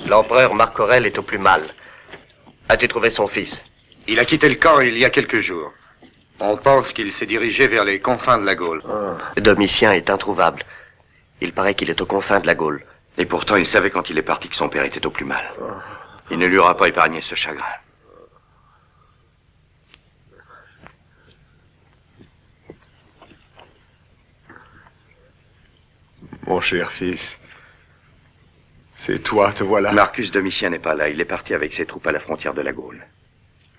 L'empereur Marc Aurèle est au plus mal. As-tu trouvé son fils? Il a quitté le camp il y a quelques jours. On pense qu'il s'est dirigé vers les confins de la Gaule. Domitien est introuvable. Il paraît qu'il est aux confins de la Gaule. Et pourtant, il savait quand il est parti que son père était au plus mal. Il ne lui aura pas épargné ce chagrin. Mon cher fils, c'est toi, te voilà. Marcus Domitien n'est pas là. Il est parti avec ses troupes à la frontière de la Gaule.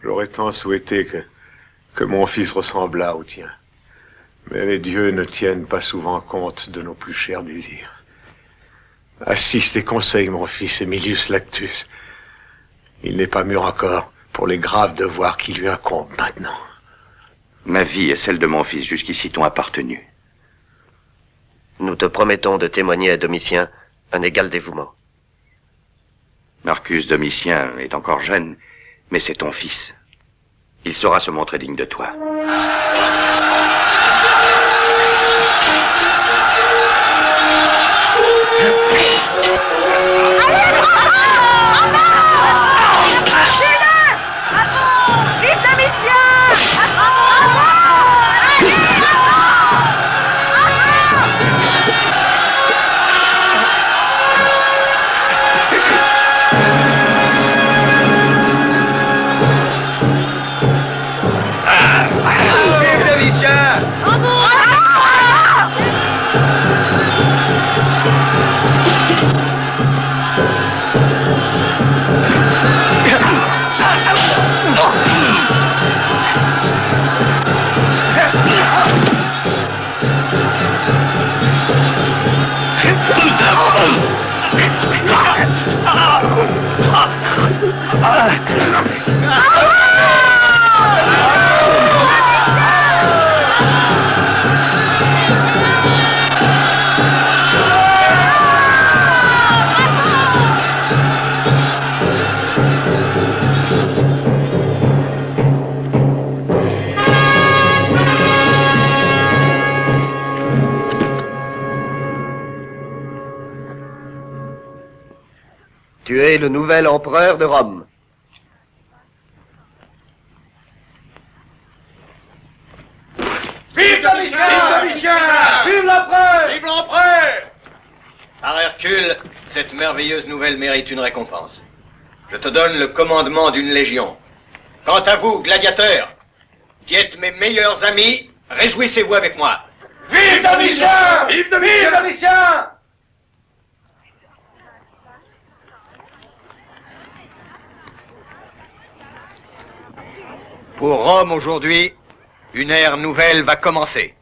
J'aurais tant souhaité que mon fils ressemblât au tien. Mais les dieux ne tiennent pas souvent compte de nos plus chers désirs. Assiste et conseille mon fils Emilius Lactus. Il n'est pas mûr encore pour les graves devoirs qui lui incombent maintenant. Ma vie et celle de mon fils jusqu'ici t'ont appartenu. Nous te promettons de témoigner à Domitien un égal dévouement. Marcus Domitien est encore jeune, mais c'est ton fils. Il saura se montrer digne de toi. Tu es le nouvel empereur de Rome. Vive Domitien! Vive Domitien! Vive l'empereur! Vive l'empereur! Par Hercule, cette merveilleuse nouvelle mérite une récompense. Je te donne le commandement d'une légion. Quant à vous, gladiateurs, qui êtes mes meilleurs amis, réjouissez-vous avec moi. Vive Domitien! Vive Domitien! Vive Domitien! Pour Rome aujourd'hui, une ère nouvelle va commencer.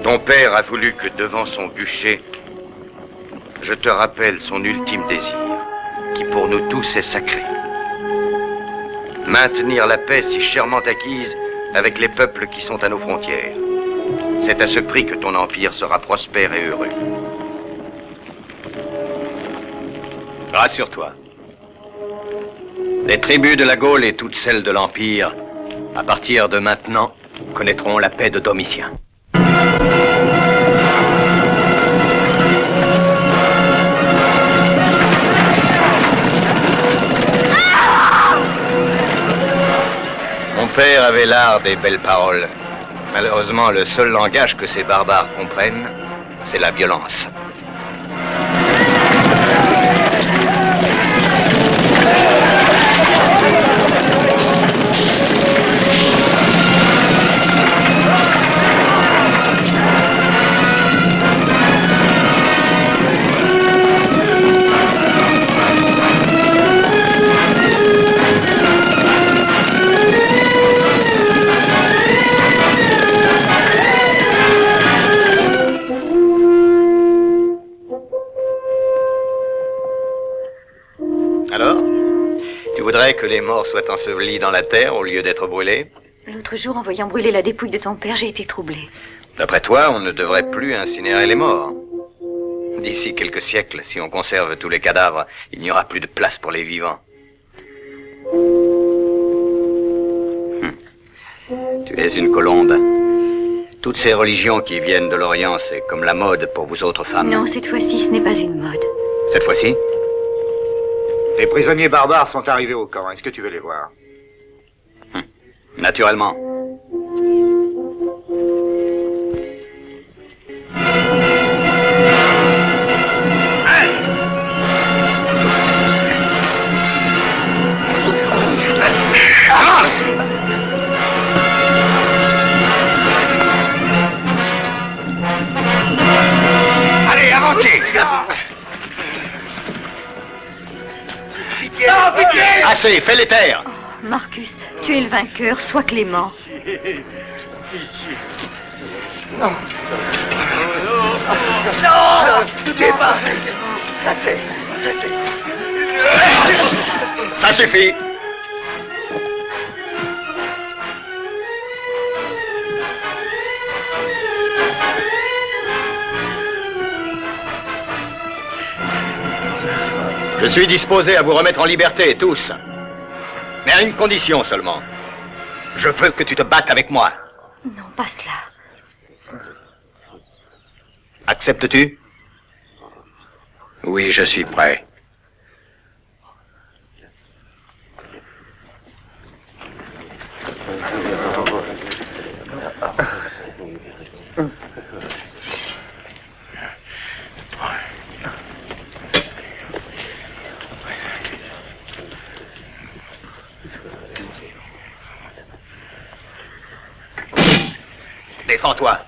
Ton père a voulu que devant son bûcher, je te rappelle son ultime désir, qui pour nous tous est sacré. Maintenir la paix si chèrement acquise avec les peuples qui sont à nos frontières. C'est à ce prix que ton empire sera prospère et heureux. Rassure-toi. Les tribus de la Gaule et toutes celles de l'Empire, à partir de maintenant, connaîtront la paix de Domitien. Mon père avait l'art des belles paroles. Malheureusement, le seul langage que ces barbares comprennent, c'est la violence. Alors, tu voudrais que les morts soient ensevelis dans la terre au lieu d'être brûlés? L'autre jour, en voyant brûler la dépouille de ton père, j'ai été troublée. D'après toi, on ne devrait plus incinérer les morts. D'ici quelques siècles, si on conserve tous les cadavres, il n'y aura plus de place pour les vivants. Tu es une colombe. Toutes ces religions qui viennent de l'Orient, c'est comme la mode pour vous autres femmes. Non, cette fois-ci, ce n'est pas une mode. Cette fois-ci? Les prisonniers barbares sont arrivés au camp. Est-ce que tu veux les voir? Naturellement. Avance! Allez, avancez! Non, pitié! Assez, fais-les taire! Oh, Marcus, tu es le vainqueur, sois clément. Non! Non! Tu es pas! Assez! Assez! Ça suffit! Je suis disposé à vous remettre en liberté, tous. Mais à une condition seulement. Je veux que tu te battes avec moi. Non, pas cela. Acceptes-tu? Oui, je suis prêt. Défends-toi.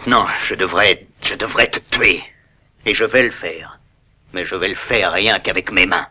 maintenant, je devrais te tuer. Et je vais le faire. Mais je vais le faire rien qu'avec mes mains.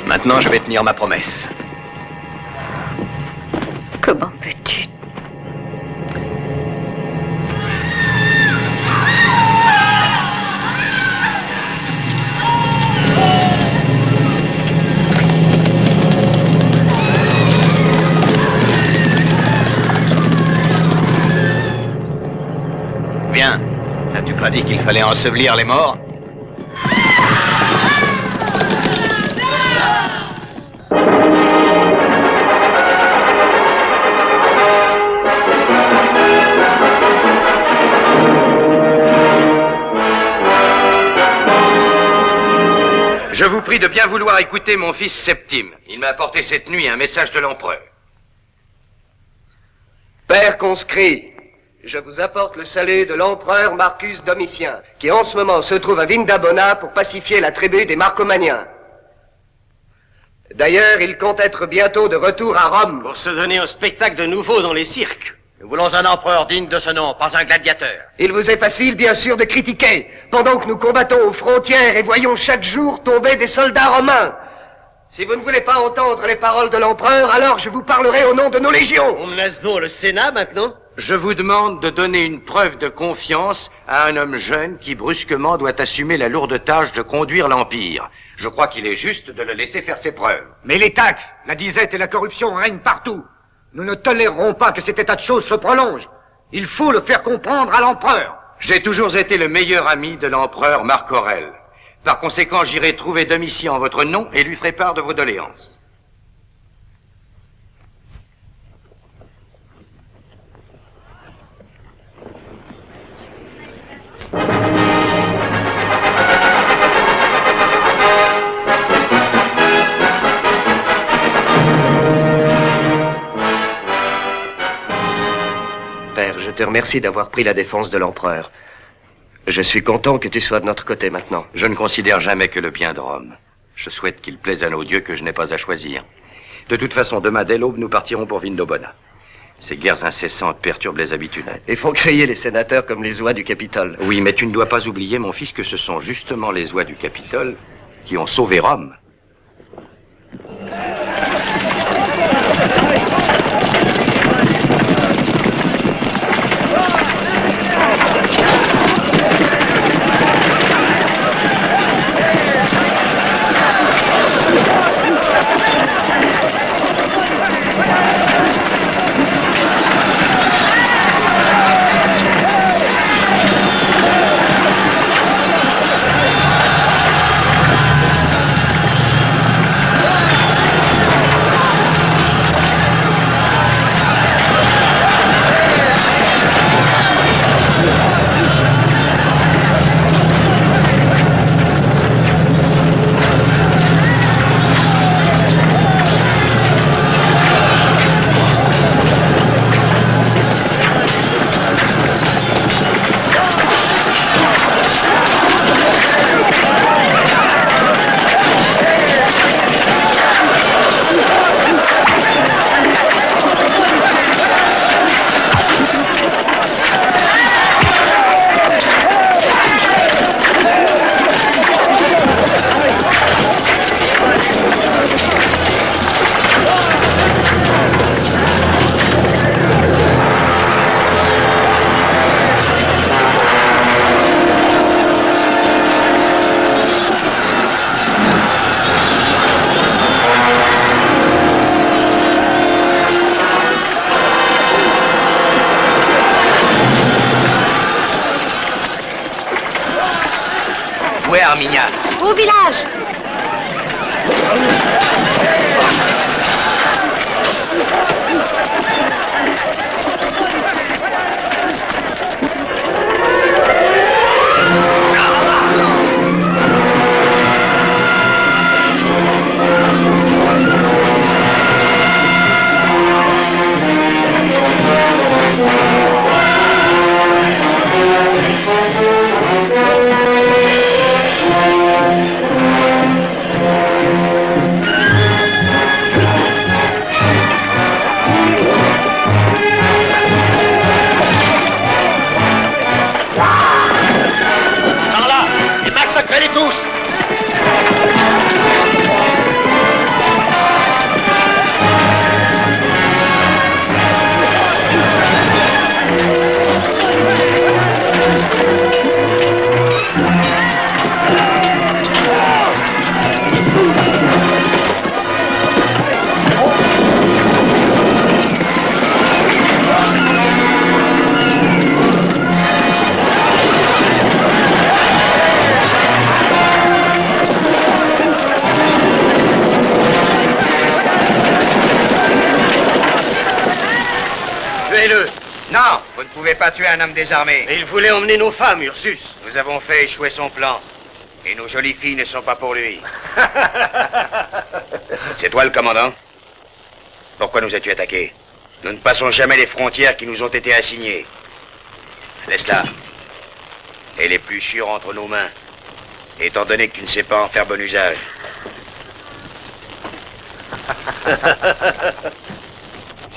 Maintenant, je vais tenir ma promesse. Comment peux-tu? Bien. N'as-tu pas dit qu'il fallait ensevelir les morts? Je vous prie de bien vouloir écouter mon fils Septime. Il m'a apporté cette nuit un message de l'empereur. Père conscrit, je vous apporte le salut de l'empereur Marcus Domitien, qui en ce moment se trouve à Vindabona pour pacifier la tribu des Marcomanniens. D'ailleurs, il compte être bientôt de retour à Rome. Pour se donner un spectacle de nouveau dans les cirques. Nous voulons un empereur digne de ce nom, pas un gladiateur. Il vous est facile, bien sûr, de critiquer, pendant que nous combattons aux frontières et voyons chaque jour tomber des soldats romains. Si vous ne voulez pas entendre les paroles de l'empereur, alors je vous parlerai au nom de nos légions. On me laisse donc le Sénat, maintenant? Je vous demande de donner une preuve de confiance à un homme jeune qui brusquement doit assumer la lourde tâche de conduire l'Empire. Je crois qu'il est juste de le laisser faire ses preuves. Mais les taxes, la disette et la corruption règnent partout. Nous ne tolérerons pas que cet état de choses se prolonge. Il faut le faire comprendre à l'empereur. J'ai toujours été le meilleur ami de l'empereur Marc Aurèle. Par conséquent, j'irai trouver Domitien en votre nom et lui ferai part de vos doléances. Père, je te remercie d'avoir pris la défense de l'empereur. Je suis content que tu sois de notre côté maintenant. Je ne considère jamais que le bien de Rome. Je souhaite qu'il plaise à nos dieux que je n'ai pas à choisir. De toute façon, demain dès l'aube, nous partirons pour Vindobona. Ces guerres incessantes perturbent les habitudes. Et font crier les sénateurs comme les oies du Capitole. Oui, mais tu ne dois pas oublier, mon fils, que ce sont justement les oies du Capitole qui ont sauvé Rome. Armignac. Au village. Non, vous ne pouvez pas tuer un homme désarmé. Et il voulait emmener nos femmes, Ursus. Nous avons fait échouer son plan. Et nos jolies filles ne sont pas pour lui. C'est toi le commandant? Pourquoi nous as-tu attaqués? Nous ne passons jamais les frontières qui nous ont été assignées. Laisse-la. Elle est plus sûre entre nos mains, étant donné que tu ne sais pas en faire bon usage.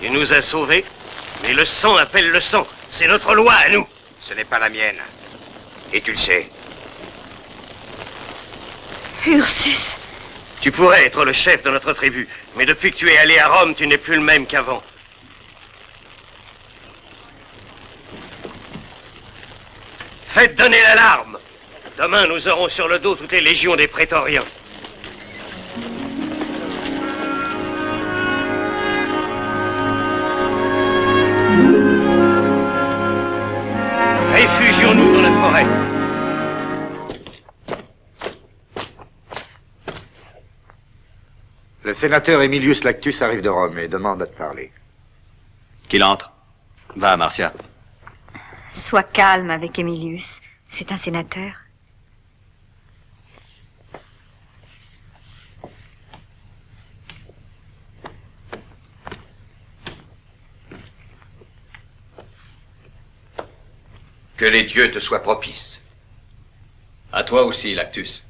Tu nous as sauvés, mais le sang appelle le sang. C'est notre loi à nous. Ce n'est pas la mienne. Et tu le sais. Ursus. Tu pourrais être le chef de notre tribu, mais depuis que tu es allé à Rome, tu n'es plus le même qu'avant. Faites donner l'alarme. Demain, nous aurons sur le dos toutes les légions des prétoriens. Réfugions-nous dans forêt. Le sénateur Emilius Lactus arrive de Rome et demande à te parler. Qu'il entre. Va, Marcia. Sois calme avec Emilius. C'est un sénateur. Que les dieux te soient propices. À toi aussi, Lactus.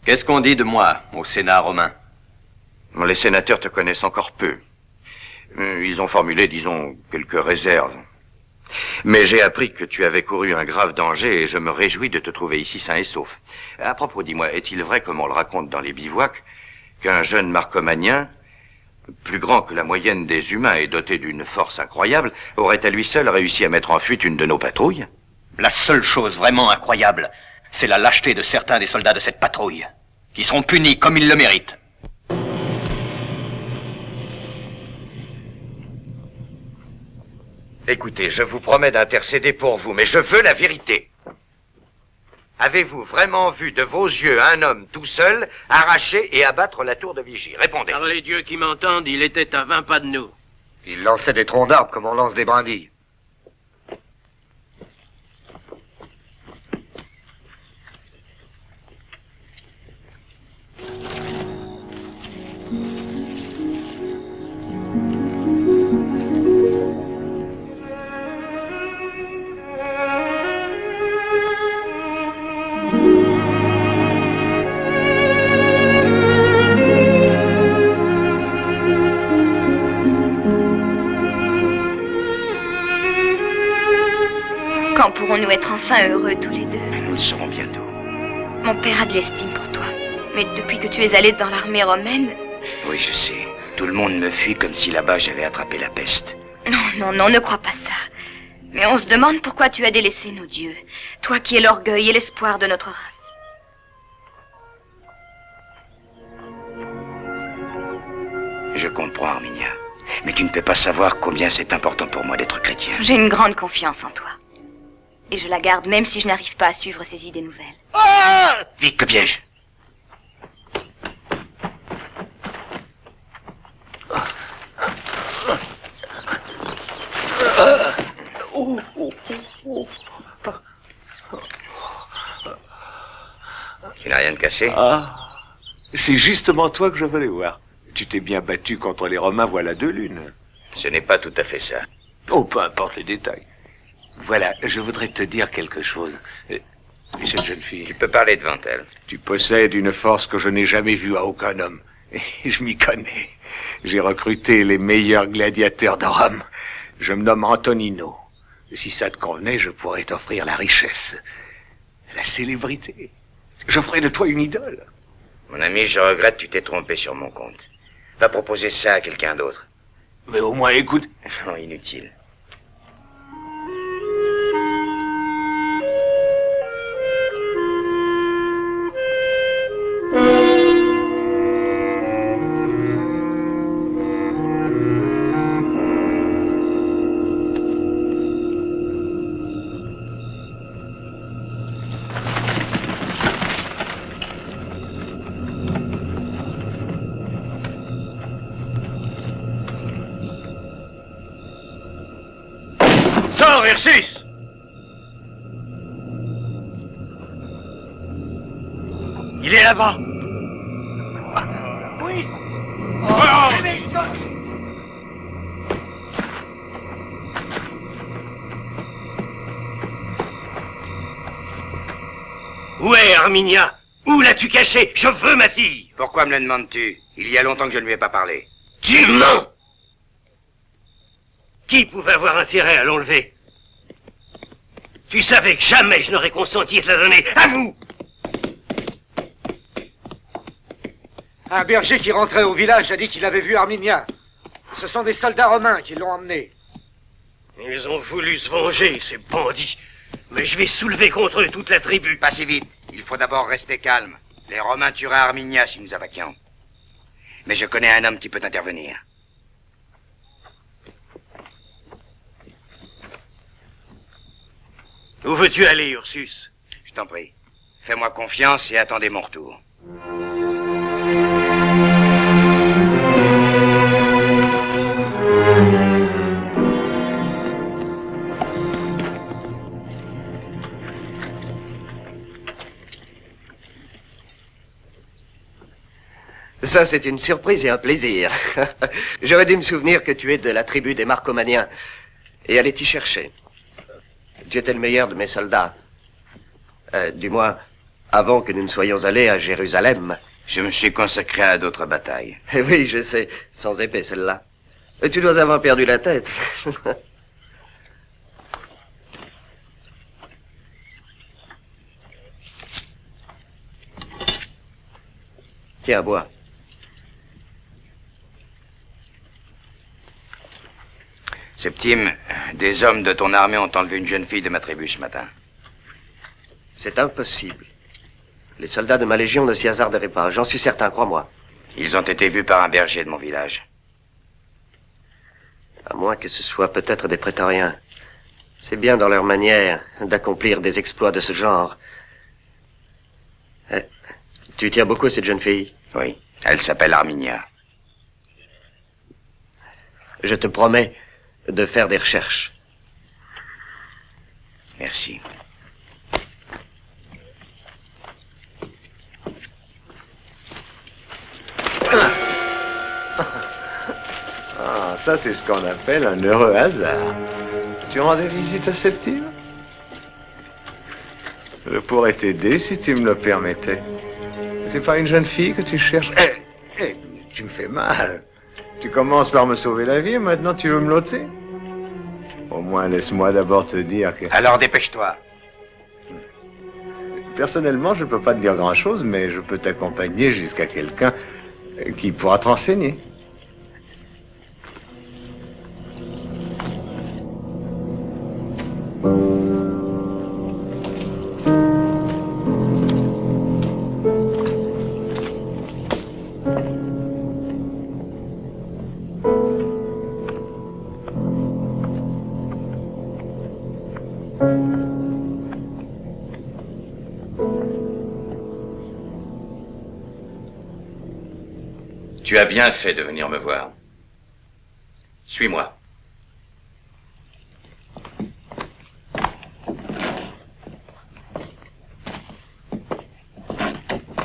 Qu'est-ce qu'on dit de moi au Sénat romain? Les sénateurs te connaissent encore peu. Ils ont formulé, disons, quelques réserves. Mais j'ai appris que tu avais couru un grave danger et je me réjouis de te trouver ici sain et sauf. À propos, dis-moi, est-il vrai, comme on le raconte dans les bivouacs, qu'un jeune marcomanien, plus grand que la moyenne des humains et doté d'une force incroyable, aurait à lui seul réussi à mettre en fuite une de nos patrouilles? La seule chose vraiment incroyable, c'est la lâcheté de certains des soldats de cette patrouille, qui seront punis comme ils le méritent. Écoutez, je vous promets d'intercéder pour vous, mais je veux la vérité. Avez-vous vraiment vu de vos yeux un homme tout seul arracher et abattre la tour de vigie? Répondez. Par les dieux qui m'entendent, il était à 20 pas de nous. Il lançait des troncs d'arbres comme on lance des brindilles. Quand pourrons-nous être enfin heureux tous les deux? Nous le serons bientôt. Mon père a de l'estime pour toi. Mais depuis que tu es allé dans l'armée romaine... Oui, je sais. Tout le monde me fuit comme si là-bas j'avais attrapé la peste. Non, ne crois pas ça. Mais on se demande pourquoi tu as délaissé nos dieux. Toi qui es l'orgueil et l'espoir de notre race. Je comprends, Arminia. Mais tu ne peux pas savoir combien c'est important pour moi d'être chrétien. J'ai une grande confiance en toi. Et je la garde même si je n'arrive pas à suivre ces idées nouvelles. Ah! Vite, le piège. Tu n'as rien de cassé? Ah, c'est justement toi que je voulais voir. Tu t'es bien battu contre les Romains, voilà 2 lunes. Ce n'est pas tout à fait ça. Oh, peu importe les détails. Voilà, je voudrais te dire quelque chose. Cette jeune fille... Tu peux parler devant elle. Tu possèdes une force que je n'ai jamais vue à aucun homme. Et je m'y connais. J'ai recruté les meilleurs gladiateurs de Rome. Je me nomme Antonino. Si ça te convenait, je pourrais t'offrir la richesse, la célébrité. Je ferai de toi une idole. Mon ami, je regrette, tu t'es trompé sur mon compte. Va proposer ça à quelqu'un d'autre. Mais au moins, écoute... Non, inutile. Sors, Ursus! Il est là-bas. Oui. Où est Arminia? Où l'as-tu cachée? Je veux ma fille. Pourquoi me le demandes-tu? Il y a longtemps que je ne lui ai pas parlé. Tu mens! Qui pouvait avoir intérêt à l'enlever? Tu savais que jamais je n'aurais consenti à te la donner. À vous! Un berger qui rentrait au village a dit qu'il avait vu Arminia. Ce sont des soldats romains qui l'ont emmené. Ils ont voulu se venger, ces bandits. Mais je vais soulever contre eux toute la tribu. Pas si vite. Il faut d'abord rester calme. Les Romains tueraient Arminia si nous attaquions. Mais je connais un homme qui peut intervenir. Où veux-tu aller, Ursus? Je t'en prie. Fais-moi confiance et attendez mon retour. Ça, c'est une surprise et un plaisir. J'aurais dû me souvenir que tu es de la tribu des Marcomaniens et aller t'y chercher. Tu étais le meilleur de mes soldats. Du moins, avant que nous ne soyons allés à Jérusalem. Je me suis consacré à d'autres batailles. Oui, je sais, sans épée celle-là. Tu dois avoir perdu la tête. Tiens, bois. Septime, des hommes de ton armée ont enlevé une jeune fille de ma tribu ce matin. C'est impossible. Les soldats de ma légion ne s'y hasarderaient pas, j'en suis certain, crois-moi. Ils ont été vus par un berger de mon village. À moins que ce soit peut-être des prétoriens. C'est bien dans leur manière d'accomplir des exploits de ce genre. Tu tiens beaucoup cette jeune fille? Oui, elle s'appelle Arminia. Je te promets de faire des recherches. Merci. Ah, ça c'est ce qu'on appelle un heureux hasard. Tu rendais visite à Septime? Je pourrais t'aider si tu me le permettais. C'est pas une jeune fille que tu cherches? Tu me fais mal. Tu commences par me sauver la vie et maintenant tu veux me l'ôter? Au moins laisse-moi d'abord te dire que... Alors dépêche-toi. Personnellement, je ne peux pas te dire grand-chose, mais je peux t'accompagner jusqu'à quelqu'un qui pourra te renseigner. Tu as bien fait de venir me voir. Suis-moi.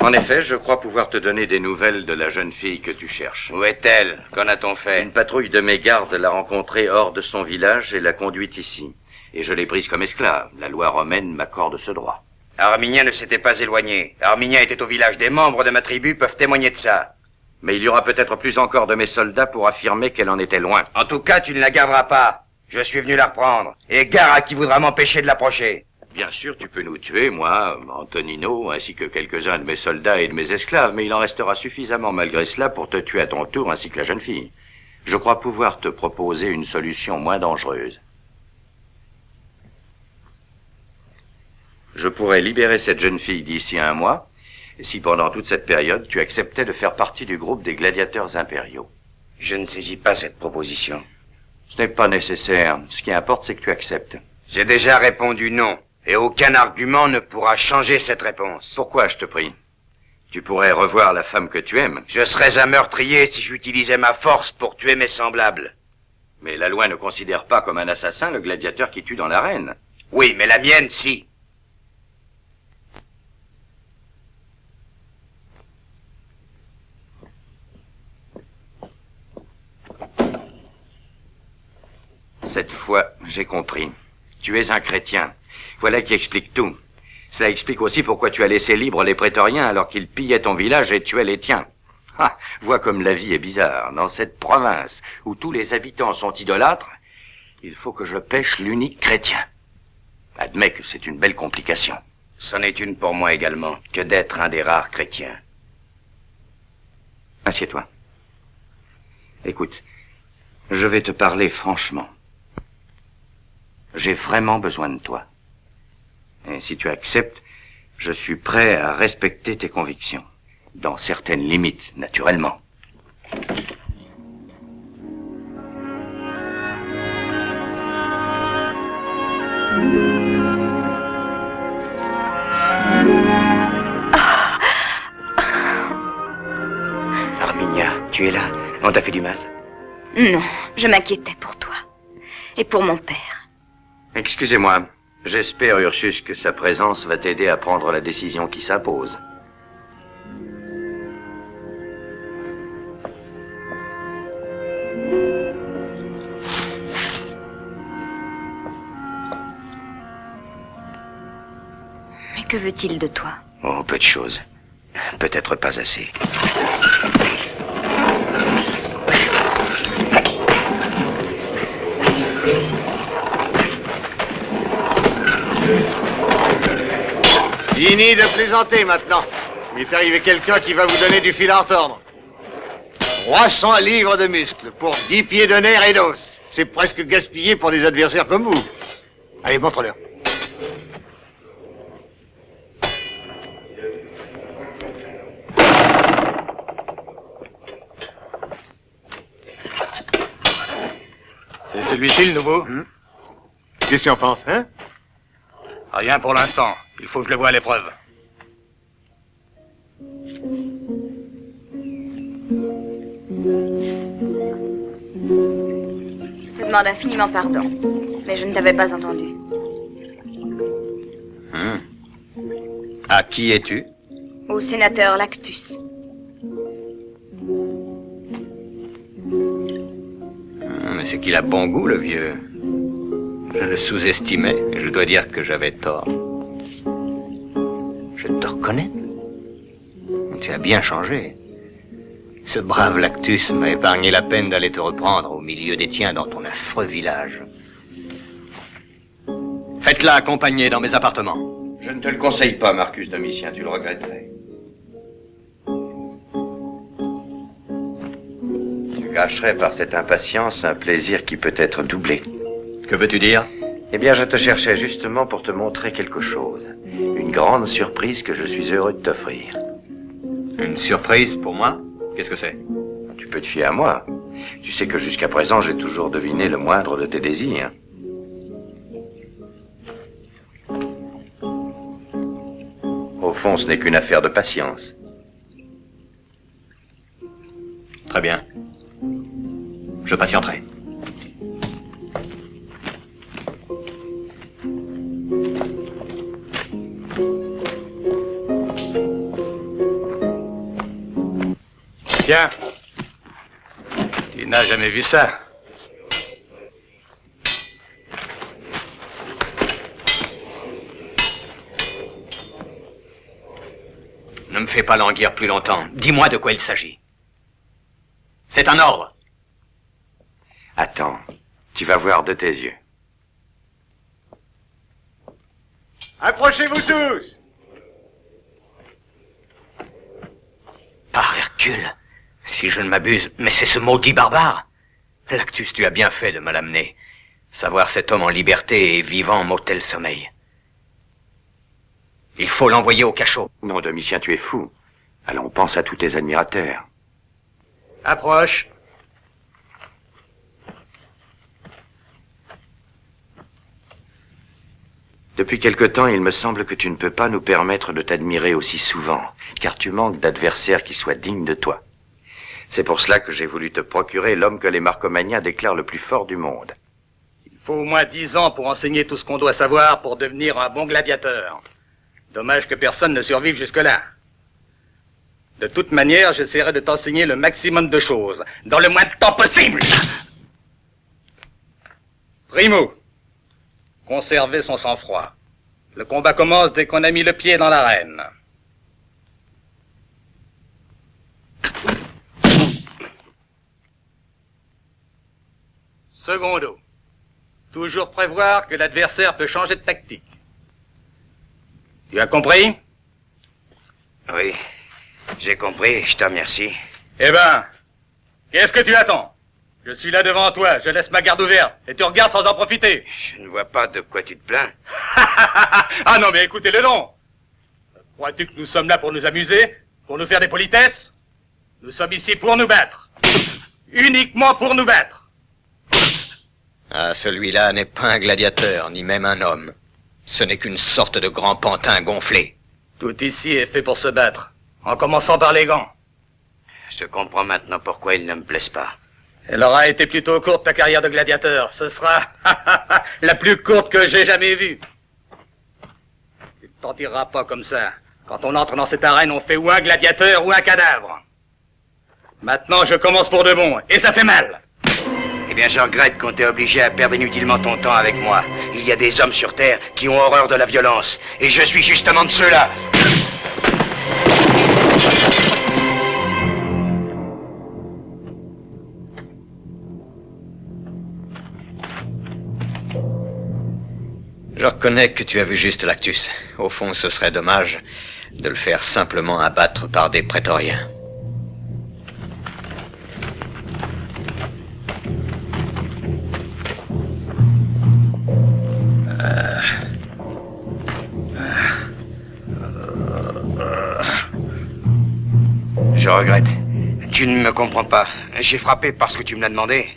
En effet, je crois pouvoir te donner des nouvelles de la jeune fille que tu cherches. Où est-elle? Qu'en a-t-on fait? Une patrouille de mes gardes l'a rencontrée hors de son village et l'a conduite ici. Et je l'ai prise comme esclave. La loi romaine m'accorde ce droit. Arminia ne s'était pas éloigné. Arminia était au village. Des membres de ma tribu peuvent témoigner de ça. Mais il y aura peut-être plus encore de mes soldats pour affirmer qu'elle en était loin. En tout cas, tu ne la garderas pas. Je suis venu la reprendre. Et gare à qui voudra m'empêcher de l'approcher. Bien sûr, tu peux nous tuer, moi, Antonino, ainsi que quelques-uns de mes soldats et de mes esclaves, mais il en restera suffisamment malgré cela pour te tuer à ton tour, ainsi que la jeune fille. Je crois pouvoir te proposer une solution moins dangereuse. Je pourrais libérer cette jeune fille d'ici à 1 mois, si pendant toute cette période, tu acceptais de faire partie du groupe des gladiateurs impériaux. Je ne saisis pas cette proposition. Ce n'est pas nécessaire. Ce qui importe, c'est que tu acceptes. J'ai déjà répondu non, et aucun argument ne pourra changer cette réponse. Pourquoi, je te prie? Tu pourrais revoir la femme que tu aimes. Je serais un meurtrier si j'utilisais ma force pour tuer mes semblables. Mais la loi ne considère pas comme un assassin le gladiateur qui tue dans l'arène. Oui, mais la mienne, si. Cette fois, j'ai compris. Tu es un chrétien. Voilà qui explique tout. Cela explique aussi pourquoi tu as laissé libre les prétoriens alors qu'ils pillaient ton village et tuaient les tiens. Ah, vois comme la vie est bizarre. Dans cette province où tous les habitants sont idolâtres, il faut que je pêche l'unique chrétien. Admets que c'est une belle complication. C'en est une pour moi également, que d'être un des rares chrétiens. Assieds-toi. Écoute, je vais te parler franchement. J'ai vraiment besoin de toi. Et si tu acceptes, je suis prêt à respecter tes convictions. Dans certaines limites, naturellement. Tu es là? On t'a fait du mal? Non, je m'inquiétais pour toi. Et pour mon père. Excusez-moi. J'espère, Ursus, que sa présence va t'aider à prendre la décision qui s'impose. Mais que veut-il de toi? Oh, peu de choses. Peut-être pas assez. Fini de plaisanter maintenant. Il est arrivé quelqu'un qui va vous donner du fil à retordre. 300 livres de muscles pour 10 pieds de nerfs et d'os. C'est presque gaspillé pour des adversaires comme vous. Allez, montre-leur. C'est celui-ci le nouveau? Qu'est-ce que tu en penses, hein? Rien pour l'instant. Il faut que je le voie à l'épreuve. Je te demande infiniment pardon, mais je ne t'avais pas entendu. À qui es-tu? Au sénateur Lactus. Mais c'est qu'il a bon goût, le vieux. Je le sous-estimais, et je dois dire que j'avais tort. Je te reconnais. Tu as bien changé. Ce brave Lactus m'a épargné la peine d'aller te reprendre au milieu des tiens dans ton affreux village. Faites-la accompagner dans mes appartements. Je ne te le conseille pas, Marcus Domitien, tu le regretterais. Tu gâcherais par cette impatience un plaisir qui peut être doublé. Que veux-tu dire? Eh bien, je te cherchais justement pour te montrer quelque chose. Une grande surprise que je suis heureux de t'offrir. Une surprise pour moi? Qu'est-ce que c'est? Tu peux te fier à moi. Tu sais que jusqu'à présent, j'ai toujours deviné le moindre de tes désirs. Au fond, ce n'est qu'une affaire de patience. Très bien. Je patienterai. Tiens, tu n'as jamais vu ça. Ne me fais pas languir plus longtemps. Dis-moi de quoi il s'agit. C'est un ordre. Attends, tu vas voir de tes yeux. Approchez-vous tous! Par Hercule, si je ne m'abuse, mais c'est ce maudit barbare. Lactus, tu as bien fait de me l'amener. Savoir cet homme en liberté et vivant m'ôtait le sommeil. Il faut l'envoyer au cachot. Non, Domitien, tu es fou. Allons, pense à tous tes admirateurs. Approche. Depuis quelque temps, il me semble que tu ne peux pas nous permettre de t'admirer aussi souvent, car tu manques d'adversaires qui soient dignes de toi. C'est pour cela que j'ai voulu te procurer l'homme que les Marcomagnats déclarent le plus fort du monde. Il faut au moins 10 ans pour enseigner tout ce qu'on doit savoir pour devenir un bon gladiateur. Dommage que personne ne survive jusque-là. De toute manière, j'essaierai de t'enseigner le maximum de choses, dans le moins de temps possible. Primo, conservez son sang-froid. Le combat commence dès qu'on a mis le pied dans l'arène. Secondo, toujours prévoir que l'adversaire peut changer de tactique. Tu as compris? Oui, j'ai compris, je te remercie. Eh ben, qu'est-ce que tu attends? Je suis là devant toi, je laisse ma garde ouverte, et tu regardes sans en profiter. Je ne vois pas de quoi tu te plains. Ah non, mais écoutez-le donc. Crois-tu que nous sommes là pour nous amuser? Pour nous faire des politesses? Nous sommes ici pour nous battre. Uniquement pour nous battre. Ah, celui-là n'est pas un gladiateur, ni même un homme. Ce n'est qu'une sorte de grand pantin gonflé. Tout ici est fait pour se battre, en commençant par les gants. Je Je comprends maintenant pourquoi ils ne me plaisent pas. Elle aura été plutôt courte, ta carrière de gladiateur. Ce sera la plus courte que j'ai jamais vue. Tu ne t'en tireras pas comme ça. Quand on entre dans cette arène, on fait ou un gladiateur ou un cadavre. Maintenant, je commence pour de bon, et ça fait mal. Eh bien, je regrette qu'on t'ait obligé à perdre inutilement ton temps avec moi. Il y a des hommes sur Terre qui ont horreur de la violence, et je suis justement de ceux-là. Je reconnais que tu as vu juste Lactus. Au fond, ce serait dommage de le faire simplement abattre par des prétoriens. Je regrette. Tu ne me comprends pas. J'ai frappé parce que tu me l'as demandé.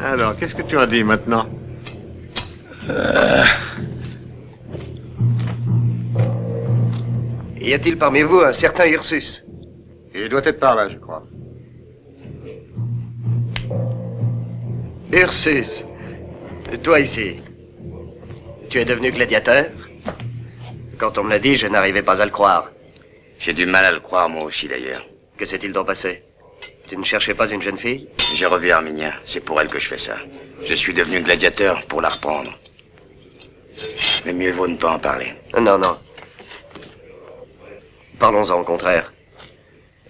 Alors, qu'est-ce que tu en dis maintenant? Y a-t-il parmi vous un certain Ursus? Il doit être par là, je crois. Ursus, toi ici, tu es devenu gladiateur? Quand on me l'a dit, je n'arrivais pas à le croire. J'ai du mal à le croire, moi aussi, d'ailleurs. Que s'est-il donc passé? Tu ne cherchais pas une jeune fille? J'ai revu Arminia. C'est pour elle que je fais ça. Je suis devenu gladiateur pour la reprendre. Mais mieux vaut ne pas en parler. Non, non. Parlons-en au contraire.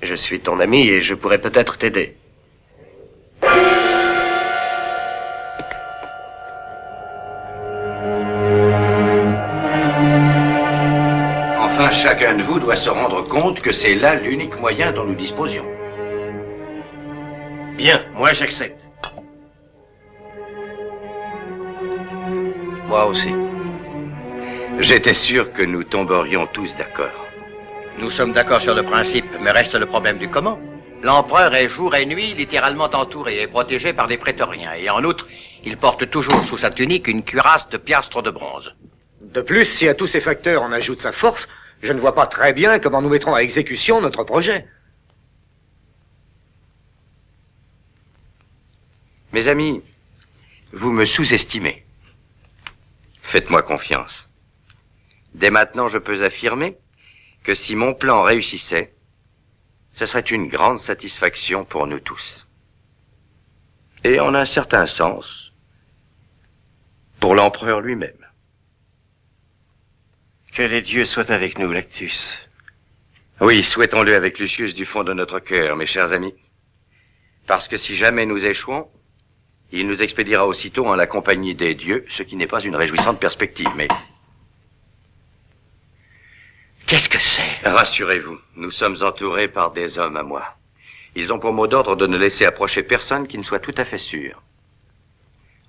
Je suis ton ami et je pourrais peut-être t'aider. Enfin, chacun de vous doit se rendre compte que c'est là l'unique moyen dont nous disposions. Bien, moi j'accepte. Moi aussi. J'étais sûr que nous tomberions tous d'accord. Nous sommes d'accord sur le principe, mais reste le problème du comment. L'empereur est jour et nuit littéralement entouré et protégé par des prétoriens. Et en outre, il porte toujours sous sa tunique une cuirasse de piastres de bronze. De plus, si à tous ces facteurs on ajoute sa force, je ne vois pas très bien comment nous mettrons à exécution notre projet. Mes amis, vous me sous-estimez. Faites-moi confiance. Dès maintenant, je peux affirmer que si mon plan réussissait, ce serait une grande satisfaction pour nous tous. Et en un certain sens, pour l'empereur lui-même. Que les dieux soient avec nous, Lactus. Oui, souhaitons-le avec Lucius du fond de notre cœur, mes chers amis. Parce que si jamais nous échouons, il nous expédiera aussitôt en la compagnie des dieux, ce qui n'est pas une réjouissante perspective, mais... Qu'est-ce que c'est? Rassurez-vous, nous sommes entourés par des hommes à moi. Ils ont pour mot d'ordre de ne laisser approcher personne qui ne soit tout à fait sûr.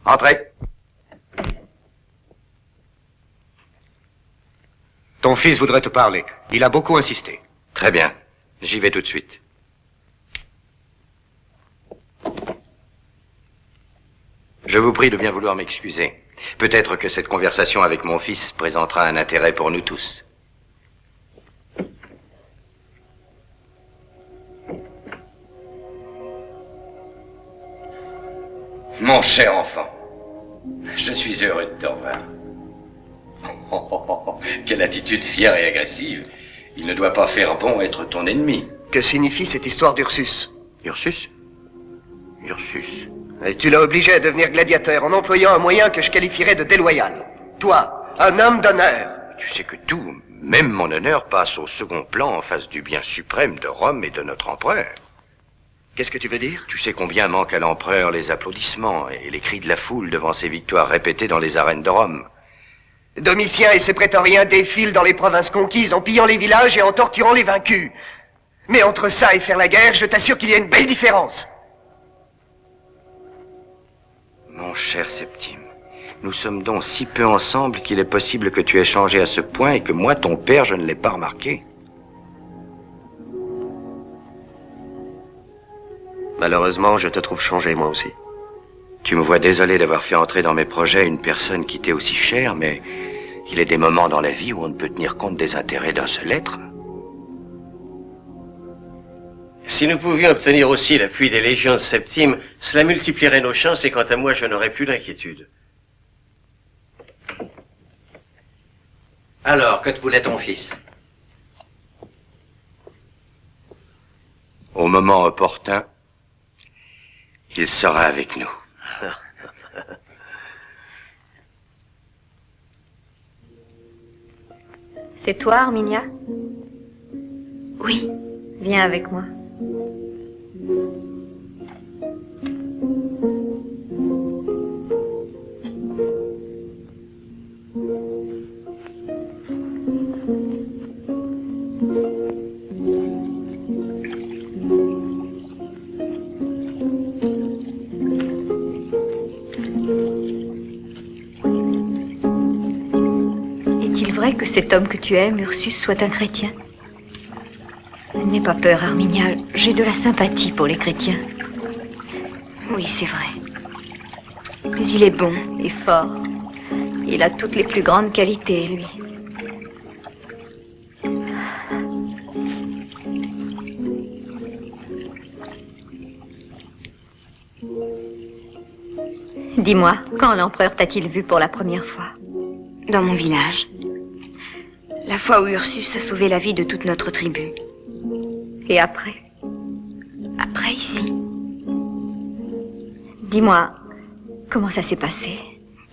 Entrez. Ton fils voudrait te parler. Il a beaucoup insisté. Très bien. J'y vais tout de suite. Je vous prie de bien vouloir m'excuser. Peut-être que cette conversation avec mon fils présentera un intérêt pour nous tous. Mon cher enfant, je suis heureux de te revoir. Quelle attitude fière et agressive. Il ne doit pas faire bon être ton ennemi. Que signifie cette histoire d'Ursus? Ursus? Ursus. Et tu l'as obligé à devenir gladiateur en employant un moyen que je qualifierais de déloyal. Toi, un homme d'honneur. Tu sais que tout, même mon honneur, passe au second plan en face du bien suprême de Rome et de notre empereur. Qu'est-ce que tu veux dire? Tu sais combien manquent à l'empereur les applaudissements et les cris de la foule devant ses victoires répétées dans les arènes de Rome. Domitien et ses prétoriens défilent dans les provinces conquises en pillant les villages et en torturant les vaincus. Mais entre ça et faire la guerre, je t'assure qu'il y a une belle différence. Mon cher Septime, nous sommes donc si peu ensemble qu'il est possible que tu aies changé à ce point et que moi, ton père, je ne l'ai pas remarqué. Malheureusement, je te trouve changé, moi aussi. Tu me vois désolé d'avoir fait entrer dans mes projets une personne qui t'est aussi chère, mais Il est des moments dans la vie où on ne peut tenir compte des intérêts d'un seul être. Si nous pouvions obtenir aussi l'appui des légions de Septime, cela multiplierait nos chances et quant à moi, je n'aurais plus d'inquiétude. Alors, que te voulait ton fils? Au moment opportun, il sera avec nous. C'est toi, Arminia? Oui. Viens avec moi. Est-il vrai que cet homme que tu aimes, Ursus, soit un chrétien? N'aie pas peur, Arminia. J'ai de la sympathie pour les chrétiens. Oui, c'est vrai. Mais il est bon. Et fort. Il a toutes les plus grandes qualités, lui. Dis-moi, quand l'empereur t'a-t-il vu pour la première fois? Dans mon village. La fois où Ursus a sauvé la vie de toute notre tribu. Et après? Après, ici. Dis-moi, comment ça s'est passé?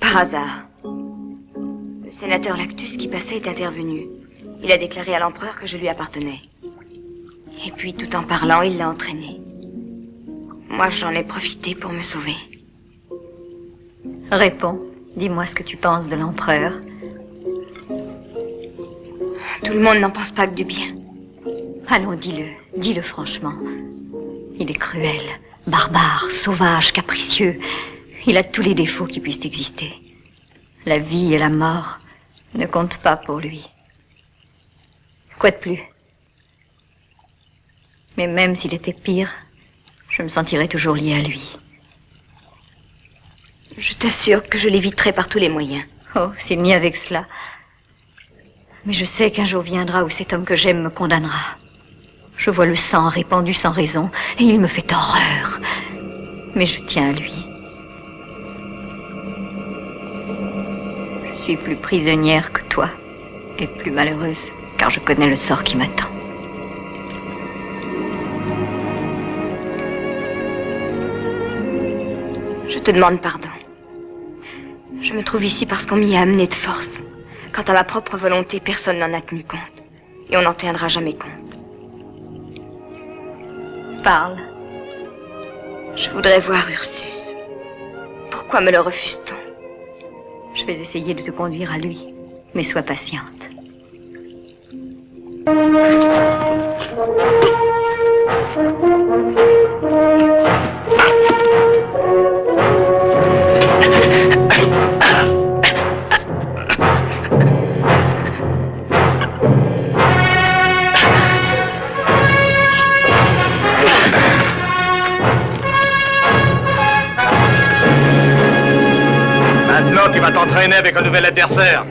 Par hasard. Le sénateur Lactus qui passait est intervenu. Il a déclaré à l'empereur que je lui appartenais. Et puis, tout en parlant, il l'a entraîné. Moi, j'en ai profité pour me sauver. Réponds. Dis-moi ce que tu penses de l'empereur. Tout le monde n'en pense pas que du bien. Allons, dis-le. Dis-le franchement. Il est cruel, barbare, sauvage, capricieux. Il a tous les défauts qui puissent exister. La vie et la mort ne comptent pas pour lui. Quoi de plus? Mais même s'il était pire, je me sentirais toujours liée à lui. Je t'assure que je l'éviterai par tous les moyens. Oh, s'il n'y avait que cela. Mais je sais qu'un jour viendra où cet homme que j'aime me condamnera. Je vois le sang répandu sans raison, et il me fait horreur. Mais je tiens à lui. Je suis plus prisonnière que toi, et plus malheureuse, car je connais le sort qui m'attend. Je te demande pardon. Je me trouve ici parce qu'on m'y a amené de force. Quant à ma propre volonté, personne n'en a tenu compte. Et on n'en tiendra jamais compte. Parle. Je voudrais voir Ursus. Pourquoi me le refuse-t-on? Je vais essayer de te conduire à lui, mais sois patiente. Maintenant, tu vas t'entraîner avec un nouvel adversaire.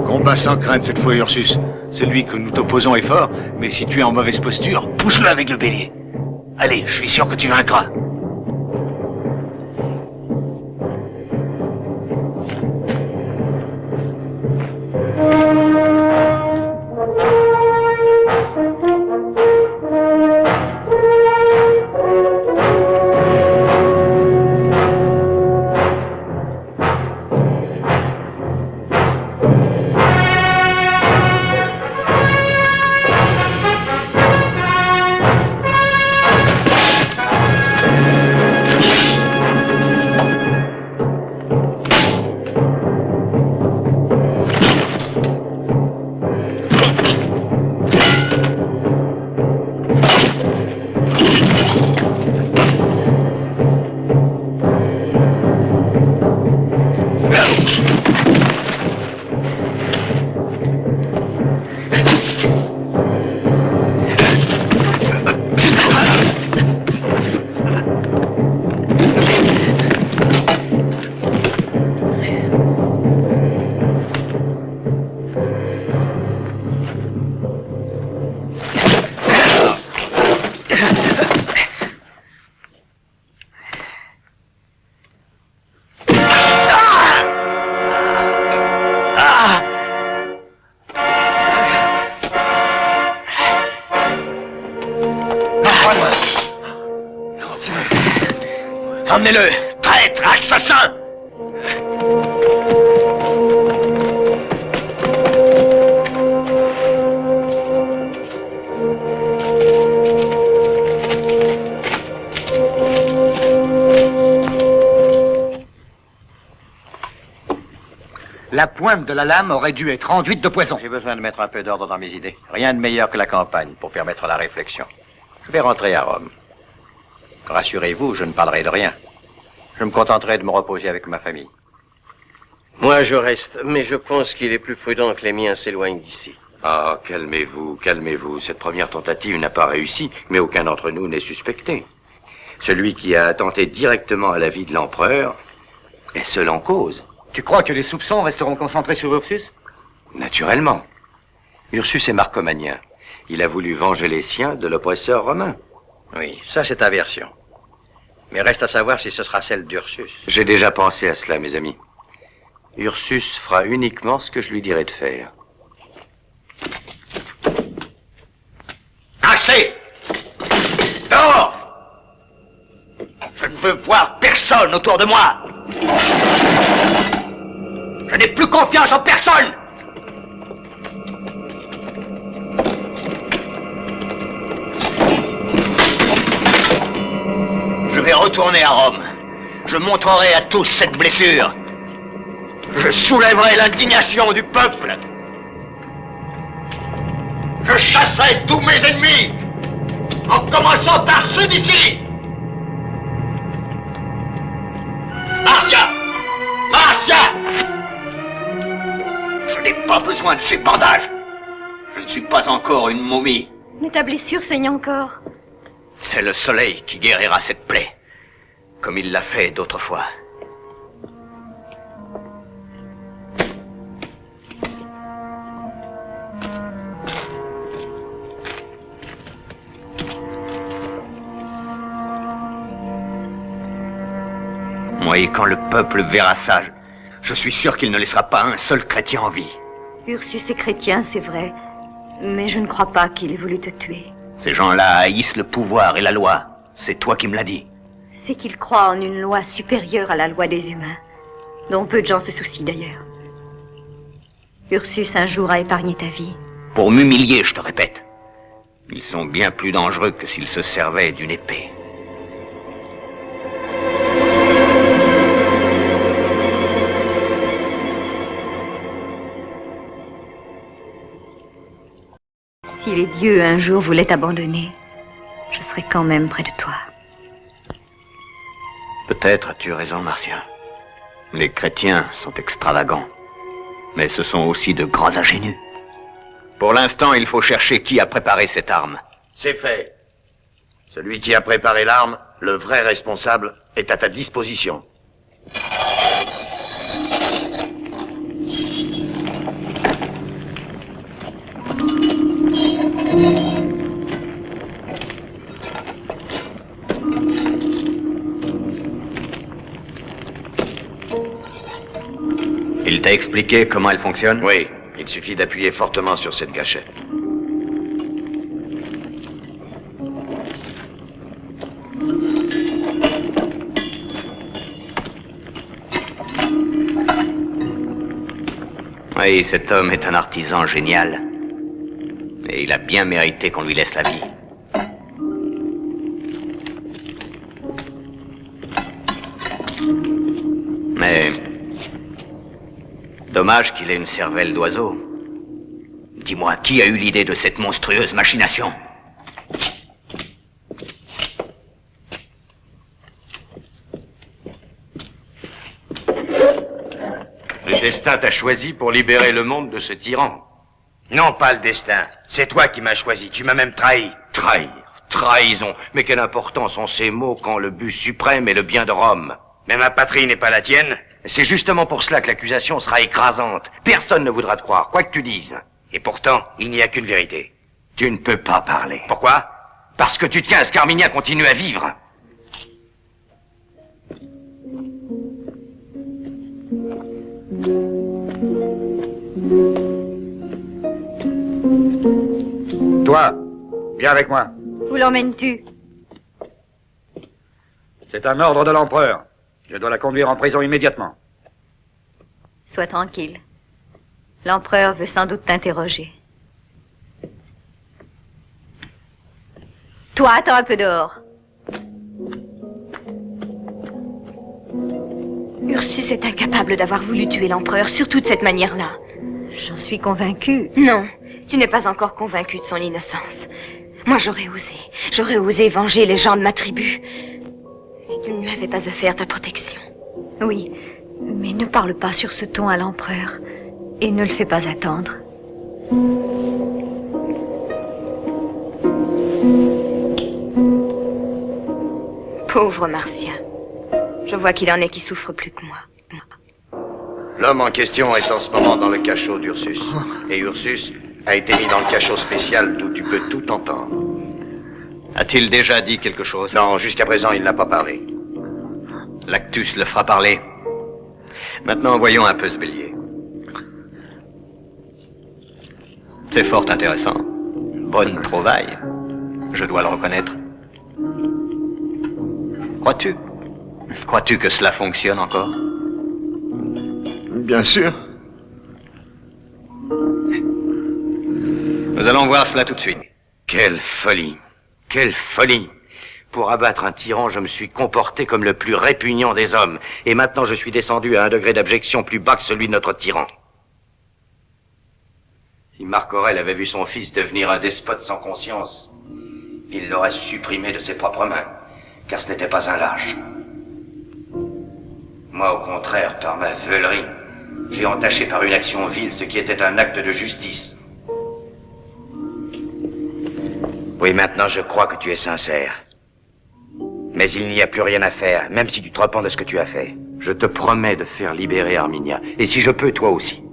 Combat sans crainte cette fois, Ursus. Celui que nous t'opposons est fort, mais si tu es en mauvaise posture, pousse-le avec le bélier. Allez, je suis sûr que tu vaincras. Emmenez-le, traître, assassin! La pointe de la lame aurait dû être enduite de poison. J'ai besoin de mettre un peu d'ordre dans mes idées. Rien de meilleur que la campagne pour permettre la réflexion. Je vais rentrer à Rome. Rassurez-vous, je ne parlerai de rien. Je me contenterai de me reposer avec ma famille. Moi, je reste, mais je pense qu'il est plus prudent que les miens s'éloignent d'ici. Ah, calmez-vous, calmez-vous. Cette première tentative n'a pas réussi, mais aucun d'entre nous n'est suspecté. Celui qui a attenté directement à la vie de l'empereur est seul en cause. Tu crois que les soupçons resteront concentrés sur Ursus? Naturellement. Ursus est marcomanien. Il a voulu venger les siens de l'oppresseur romain. Oui, ça c'est ta version. Mais reste à savoir si ce sera celle d'Ursus. J'ai déjà pensé à cela, mes amis. Ursus fera uniquement ce que je lui dirai de faire. Assez! Dehors! Je ne veux voir personne autour de moi! Je n'ai plus confiance en personne! Je vais retourner à Rome. Je montrerai à tous cette blessure. Je soulèverai l'indignation du peuple. Je chasserai tous mes ennemis, en commençant par ceux d'ici. Marcia! Marcia! Je n'ai pas besoin de ces bandages. Je ne suis pas encore une momie. Mais ta blessure saigne encore. C'est le soleil qui guérira cette plaie, comme il l'a fait d'autres fois. Moi, et quand le peuple verra ça, je suis sûr qu'il ne laissera pas un seul chrétien en vie. Ursus est chrétien, c'est vrai. Mais je ne crois pas qu'il ait voulu te tuer. Ces gens-là haïssent le pouvoir et la loi. C'est toi qui me l'as dit. C'est qu'il croit en une loi supérieure à la loi des humains, dont peu de gens se soucient d'ailleurs. Ursus un jour a épargné ta vie. Pour m'humilier, je te répète. Ils sont bien plus dangereux que s'ils se servaient d'une épée. Si les dieux un jour voulaient t'abandonner, je serais quand même près de toi. Peut-être as-tu raison, Martien. Les chrétiens sont extravagants, mais ce sont aussi de grands ingénus. Pour l'instant, il faut chercher qui a préparé cette arme. C'est fait. Celui qui a préparé l'arme, le vrai responsable, est à ta disposition. Il t'a expliqué comment elle fonctionne? Oui, il suffit d'appuyer fortement sur cette gâchette. Oui, cet homme est un artisan génial. Et il a bien mérité qu'on lui laisse la vie. Mais... dommage qu'il ait une cervelle d'oiseau. Dis-moi, qui a eu l'idée de cette monstrueuse machination? Le destin t'a choisi pour libérer le monde de ce tyran. Non, pas le destin. C'est toi qui m'as choisi. Tu m'as même trahi. Trahir, trahison. Mais quelle importance ont ces mots quand le but suprême est le bien de Rome? Mais ma patrie n'est pas la tienne. C'est justement pour cela que l'accusation sera écrasante. Personne ne voudra te croire, quoi que tu dises. Et pourtant, il n'y a qu'une vérité. Tu ne peux pas parler. Pourquoi? Parce que tu tiens à ce qu'Arminien continue à vivre. Toi, viens avec moi. Où l'emmènes-tu? C'est un ordre de l'empereur. Je dois la conduire en prison immédiatement. Sois tranquille. L'empereur veut sans doute t'interroger. Toi, attends un peu dehors. Ursus est incapable d'avoir voulu tuer l'empereur, surtout de cette manière-là. J'en suis convaincue. Non, tu n'es pas encore convaincue de son innocence. Moi, j'aurais osé venger les gens de ma tribu. Si tu ne lui avais pas offert ta protection. Oui, mais ne parle pas sur ce ton à l'empereur. Et ne le fais pas attendre. Pauvre Martien. Je vois qu'il en est qui souffre plus que moi. L'homme en question est en ce moment dans le cachot d'Ursus. Et Ursus a été mis dans le cachot spécial d'où tu peux tout entendre. A-t-il déjà dit quelque chose? Non, jusqu'à présent, il n'a pas parlé. Lactus le fera parler. Maintenant, voyons un peu ce bélier. C'est fort intéressant. Bonne trouvaille. Je dois le reconnaître. Crois-tu que cela fonctionne encore? Bien sûr. Nous allons voir cela tout de suite. Quelle folie! Quelle folie! Pour abattre un tyran, je me suis comporté comme le plus répugnant des hommes. Et maintenant, je suis descendu à un degré d'abjection plus bas que celui de notre tyran. Si Marc Aurèle avait vu son fils devenir un despote sans conscience, il l'aurait supprimé de ses propres mains, car ce n'était pas un lâche. Moi, au contraire, par ma veulerie, j'ai entaché par une action vile ce qui était un acte de justice. Oui, maintenant je crois que tu es sincère. Mais il n'y a plus rien à faire, même si tu te repens de ce que tu as fait. Je te promets de faire libérer Arminia. Et si je peux, toi aussi.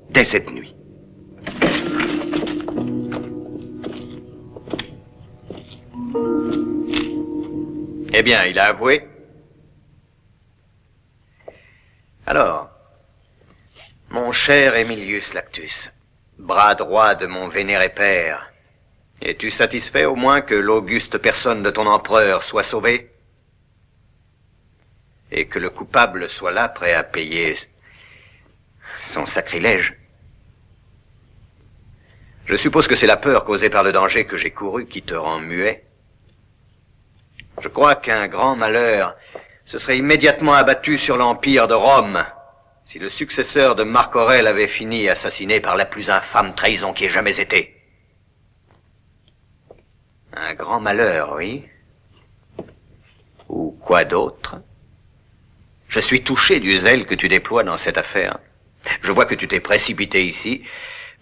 Dès cette nuit. Eh bien, il a avoué. Alors, mon cher Emilius Lactus, bras droit de mon vénéré père, es-tu satisfait au moins que l'auguste personne de ton empereur soit sauvée? Et que le coupable soit là, prêt à payer son sacrilège? Je suppose que c'est la peur causée par le danger que j'ai couru qui te rend muet. Je crois qu'un grand malheur se serait immédiatement abattu sur l'empire de Rome si le successeur de Marc Aurèle avait fini assassiné par la plus infâme trahison qui ait jamais été. Un grand malheur, oui. Ou quoi d'autre? Je suis touché du zèle que tu déploies dans cette affaire. Je vois que tu t'es précipité ici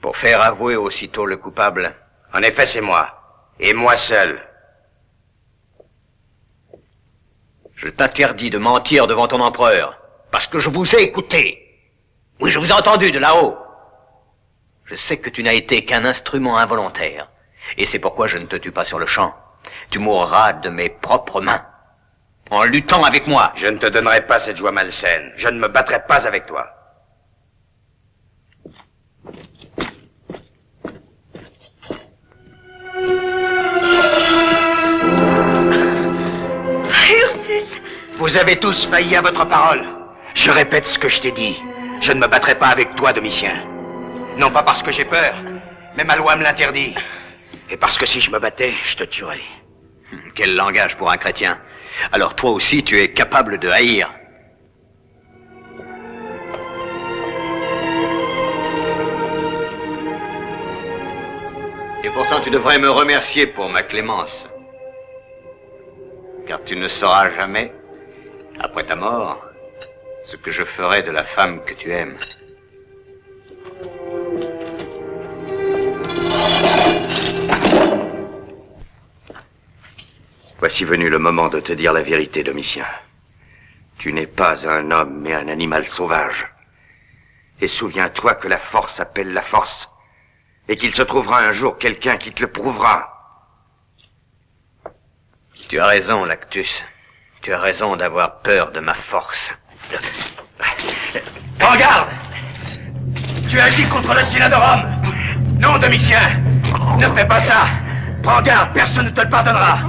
pour faire avouer aussitôt le coupable. En effet, c'est moi. Et moi seul. Je t'interdis de mentir devant ton empereur, parce que je vous ai écouté. Oui, je vous ai entendu de là-haut. Je sais que tu n'as été qu'un instrument involontaire, et c'est pourquoi je ne te tue pas sur le champ. Tu mourras de mes propres mains, en luttant avec moi. Je ne te donnerai pas cette joie malsaine. Je ne me battrai pas avec toi. Ursus! Vous avez tous failli à votre parole. Je répète ce que je t'ai dit. Je ne me battrai pas avec toi, Domitien. Non pas parce que j'ai peur, mais ma loi me l'interdit. Et parce que si je me battais, je te tuerais. Quel langage pour un chrétien. Alors toi aussi, tu es capable de haïr. Et pourtant, tu devrais me remercier pour ma clémence. Car tu ne sauras jamais, après ta mort, ce que je ferai de la femme que tu aimes. Voici venu le moment de te dire la vérité, Domitien. Tu n'es pas un homme, mais un animal sauvage. Et souviens-toi que la force appelle la force, et qu'il se trouvera un jour quelqu'un qui te le prouvera. Tu as raison, Lactus. Tu as raison d'avoir peur de ma force. Prends garde! Tu agis contre le Sénat de Rome! Non, Domitien! Ne fais pas ça! Prends garde, personne ne te le pardonnera!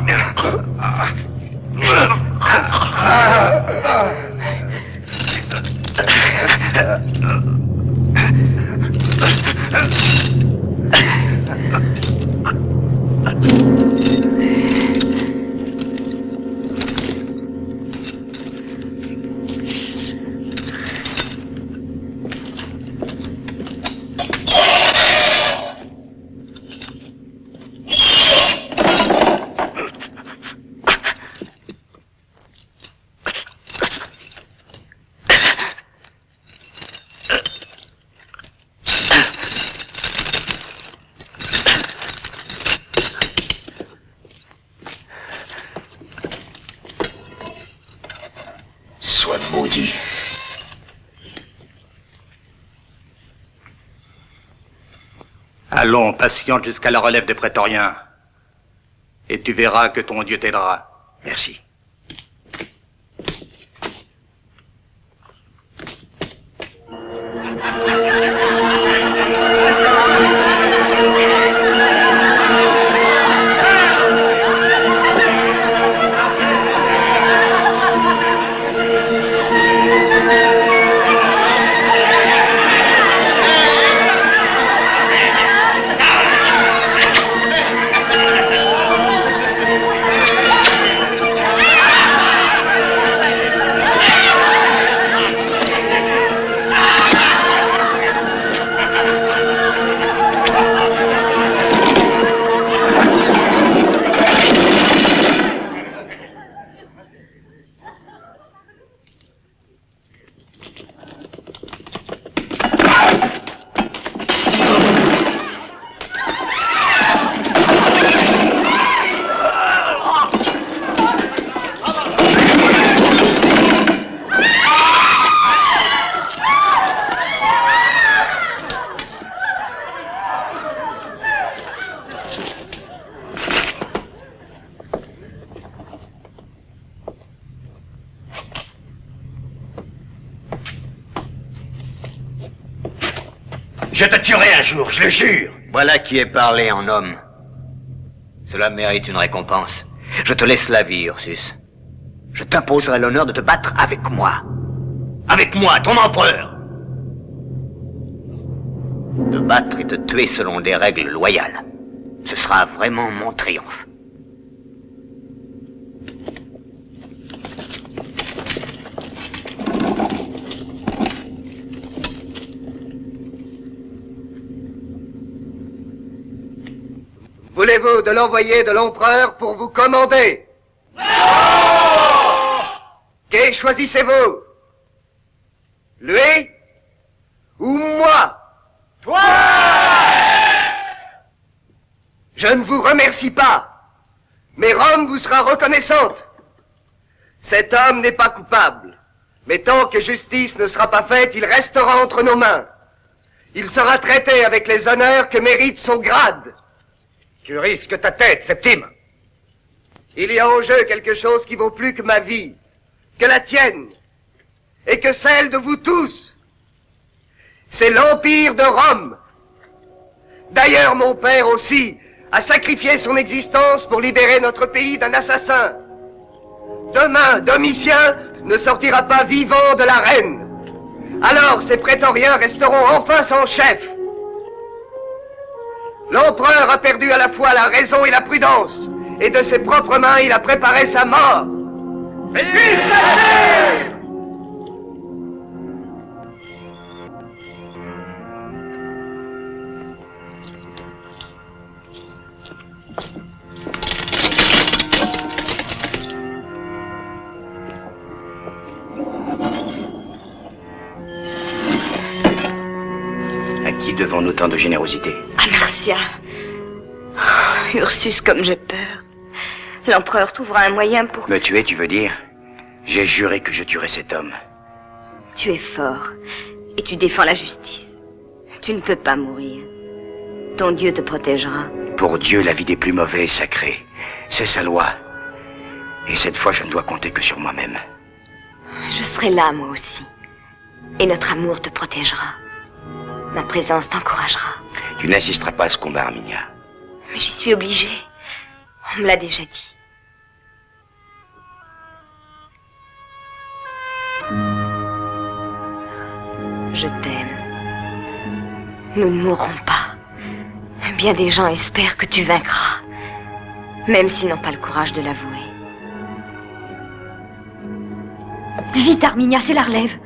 Sois maudit. Allons, patiente jusqu'à la relève des prétoriens. Et tu verras que ton Dieu t'aidera. Merci. Je te tuerai un jour, je le jure. Voilà qui est parlé en homme. Cela mérite une récompense. Je te laisse la vie, Ursus. Je t'imposerai l'honneur de te battre avec moi. Avec moi, ton empereur. Te battre et te tuer selon des règles loyales. Ce sera vraiment mon triomphe. Voulez-vous de l'envoyé de l'empereur pour vous commander? Qui choisissez-vous? Lui ou moi? Toi! Je ne vous remercie pas, mais Rome vous sera reconnaissante. Cet homme n'est pas coupable, mais tant que justice ne sera pas faite, il restera entre nos mains. Il sera traité avec les honneurs que mérite son grade. Tu risques ta tête, Septime. Il y a en jeu quelque chose qui vaut plus que ma vie, que la tienne, et que celle de vous tous. C'est l'Empire de Rome. D'ailleurs, mon père aussi a sacrifié son existence pour libérer notre pays d'un assassin. Demain, Domitien ne sortira pas vivant de l'arène. Alors, ces prétoriens resteront enfin sans chef. L'empereur a perdu à la fois la raison et la prudence, et de ses propres mains, il a préparé sa mort. À qui devons-nous tant de générosité? À Marcia. Oh, Ursus, comme j'ai peur. L'empereur trouvera un moyen pour... Me tuer, tu veux dire? J'ai juré que je tuerais cet homme. Tu es fort, et tu défends la justice. Tu ne peux pas mourir. Ton Dieu te protégera. Pour Dieu, la vie des plus mauvais est sacrée. C'est sa loi. Et cette fois, je ne dois compter que sur moi-même. Je serai là, moi aussi. Et notre amour te protégera. Ma présence t'encouragera. Tu n'assisteras pas à ce combat, Arminia. Mais j'y suis obligée. On me l'a déjà dit. Nous ne mourrons pas. Bien des gens espèrent que tu vaincras, même s'ils n'ont pas le courage de l'avouer. Vite, Arminia, c'est la relève.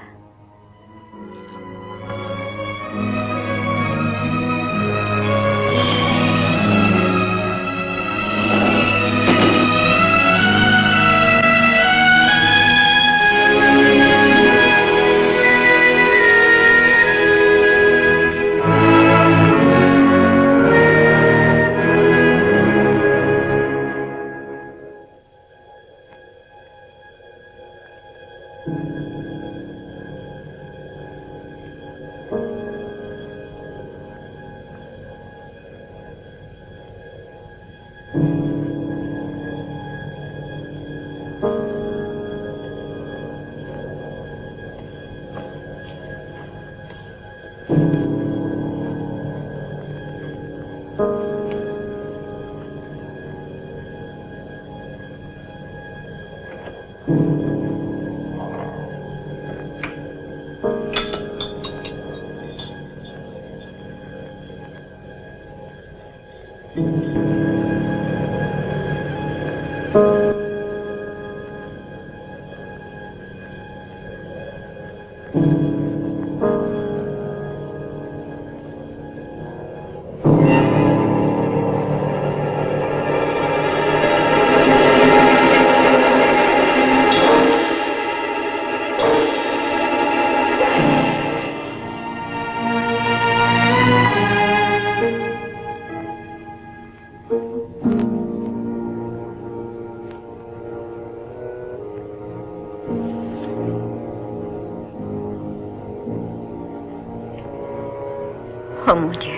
Oh mon Dieu,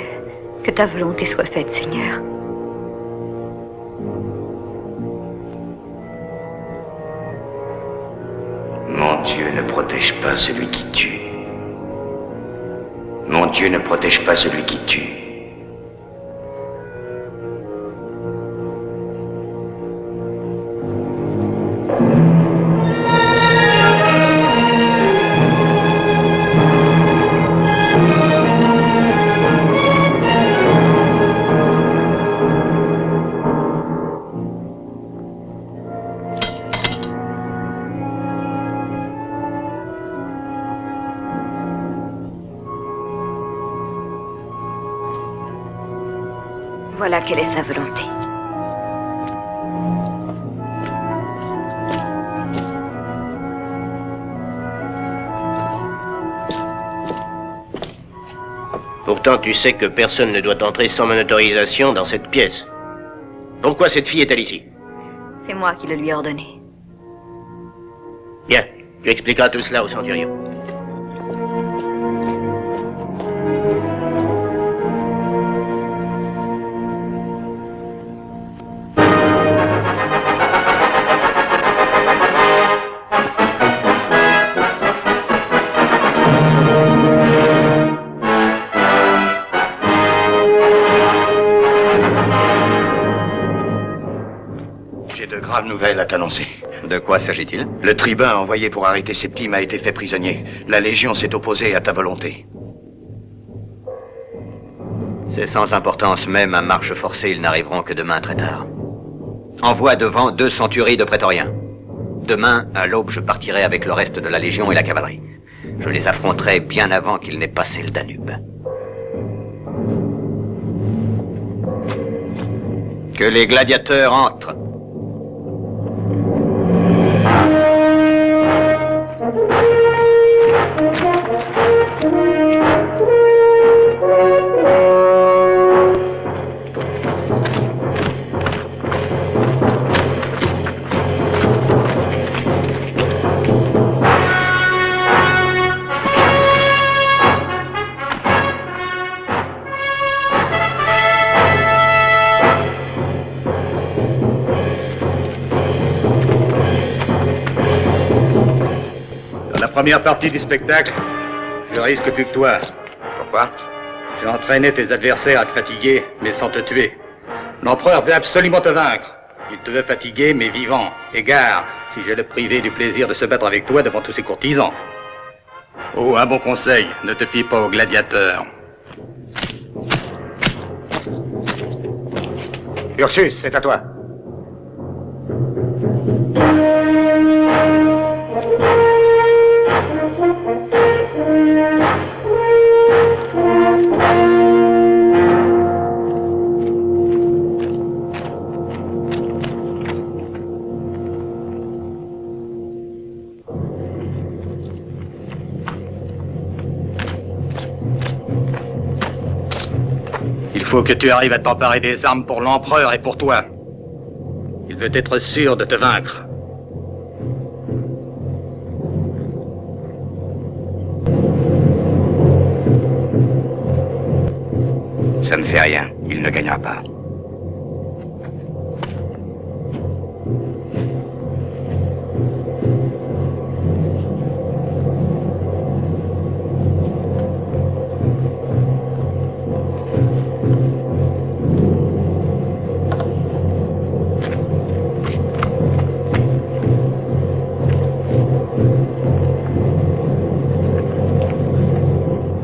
que ta volonté soit faite, Seigneur. Mon Dieu ne protège pas celui qui tue. Mon Dieu ne protège pas celui qui tue. Voilà quelle est sa volonté. Pourtant, tu sais que personne ne doit entrer sans mon autorisation dans cette pièce. Pourquoi cette fille est-elle ici? C'est moi qui le lui ai ordonné. Bien, tu expliqueras tout cela au centurion. Nouvelle à t'annoncer. De quoi s'agit-il? Le tribun envoyé pour arrêter Septime a été fait prisonnier. La Légion s'est opposée à ta volonté. C'est sans importance, même à marche forcée, ils n'arriveront que demain très tard. Envoie devant 2 centuries de prétoriens. Demain, à l'aube, je partirai avec le reste de la Légion et la cavalerie. Je les affronterai bien avant qu'ils n'aient passé le Danube. Que les gladiateurs entrent. Première partie du spectacle, je risque plus que toi. Pourquoi? J'ai entraîné tes adversaires à te fatiguer, mais sans te tuer. L'empereur veut absolument te vaincre. Il te veut fatiguer, mais vivant. Et gare, si je le privais du plaisir de se battre avec toi devant tous ces courtisans. Oh, un bon conseil, ne te fie pas aux gladiateurs. Ursus, c'est à toi. Il faut que tu arrives à t'emparer des armes pour l'empereur et pour toi. Il veut être sûr de te vaincre. Ça ne fait rien. Il ne gagnera pas.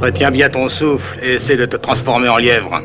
Retiens bien ton souffle et essaie de te transformer en lièvre.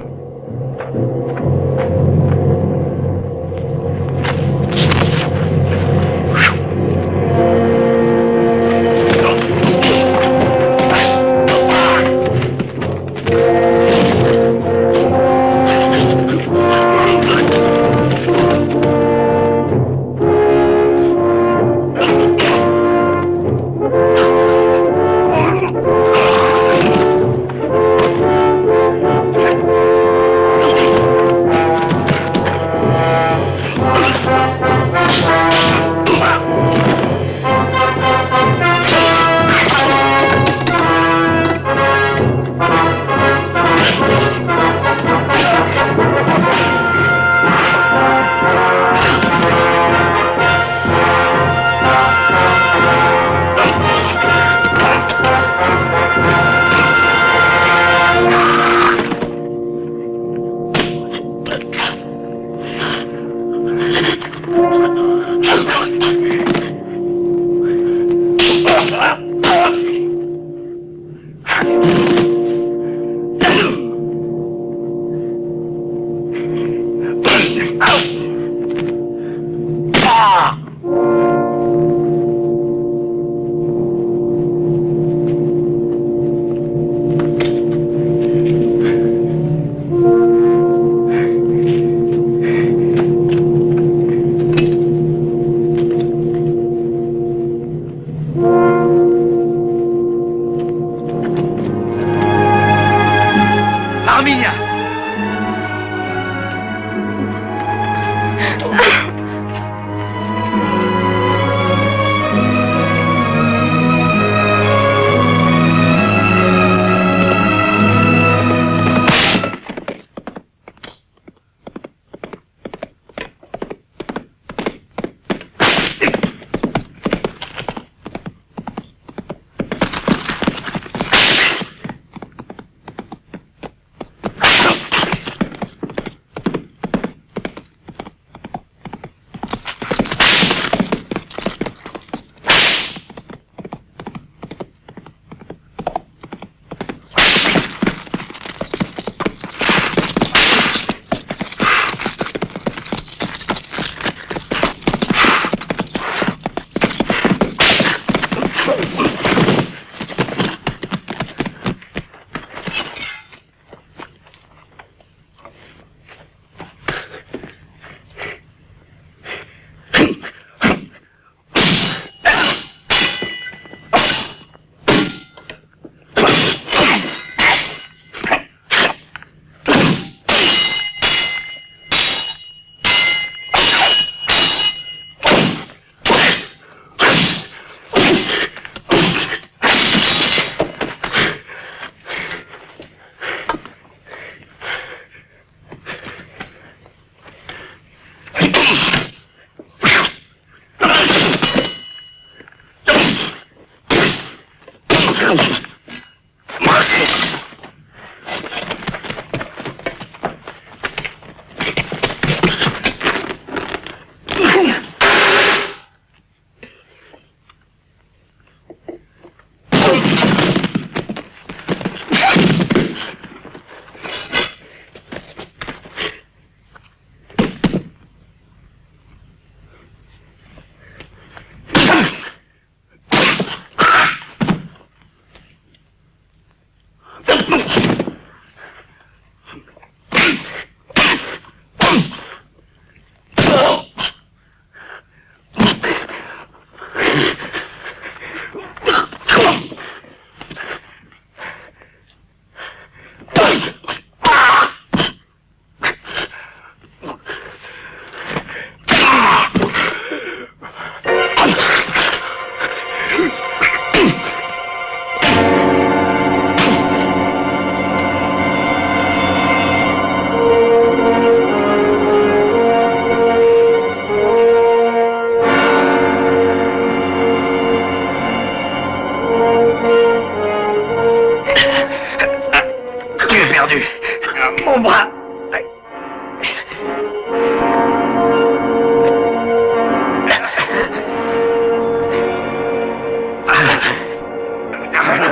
Mon bras.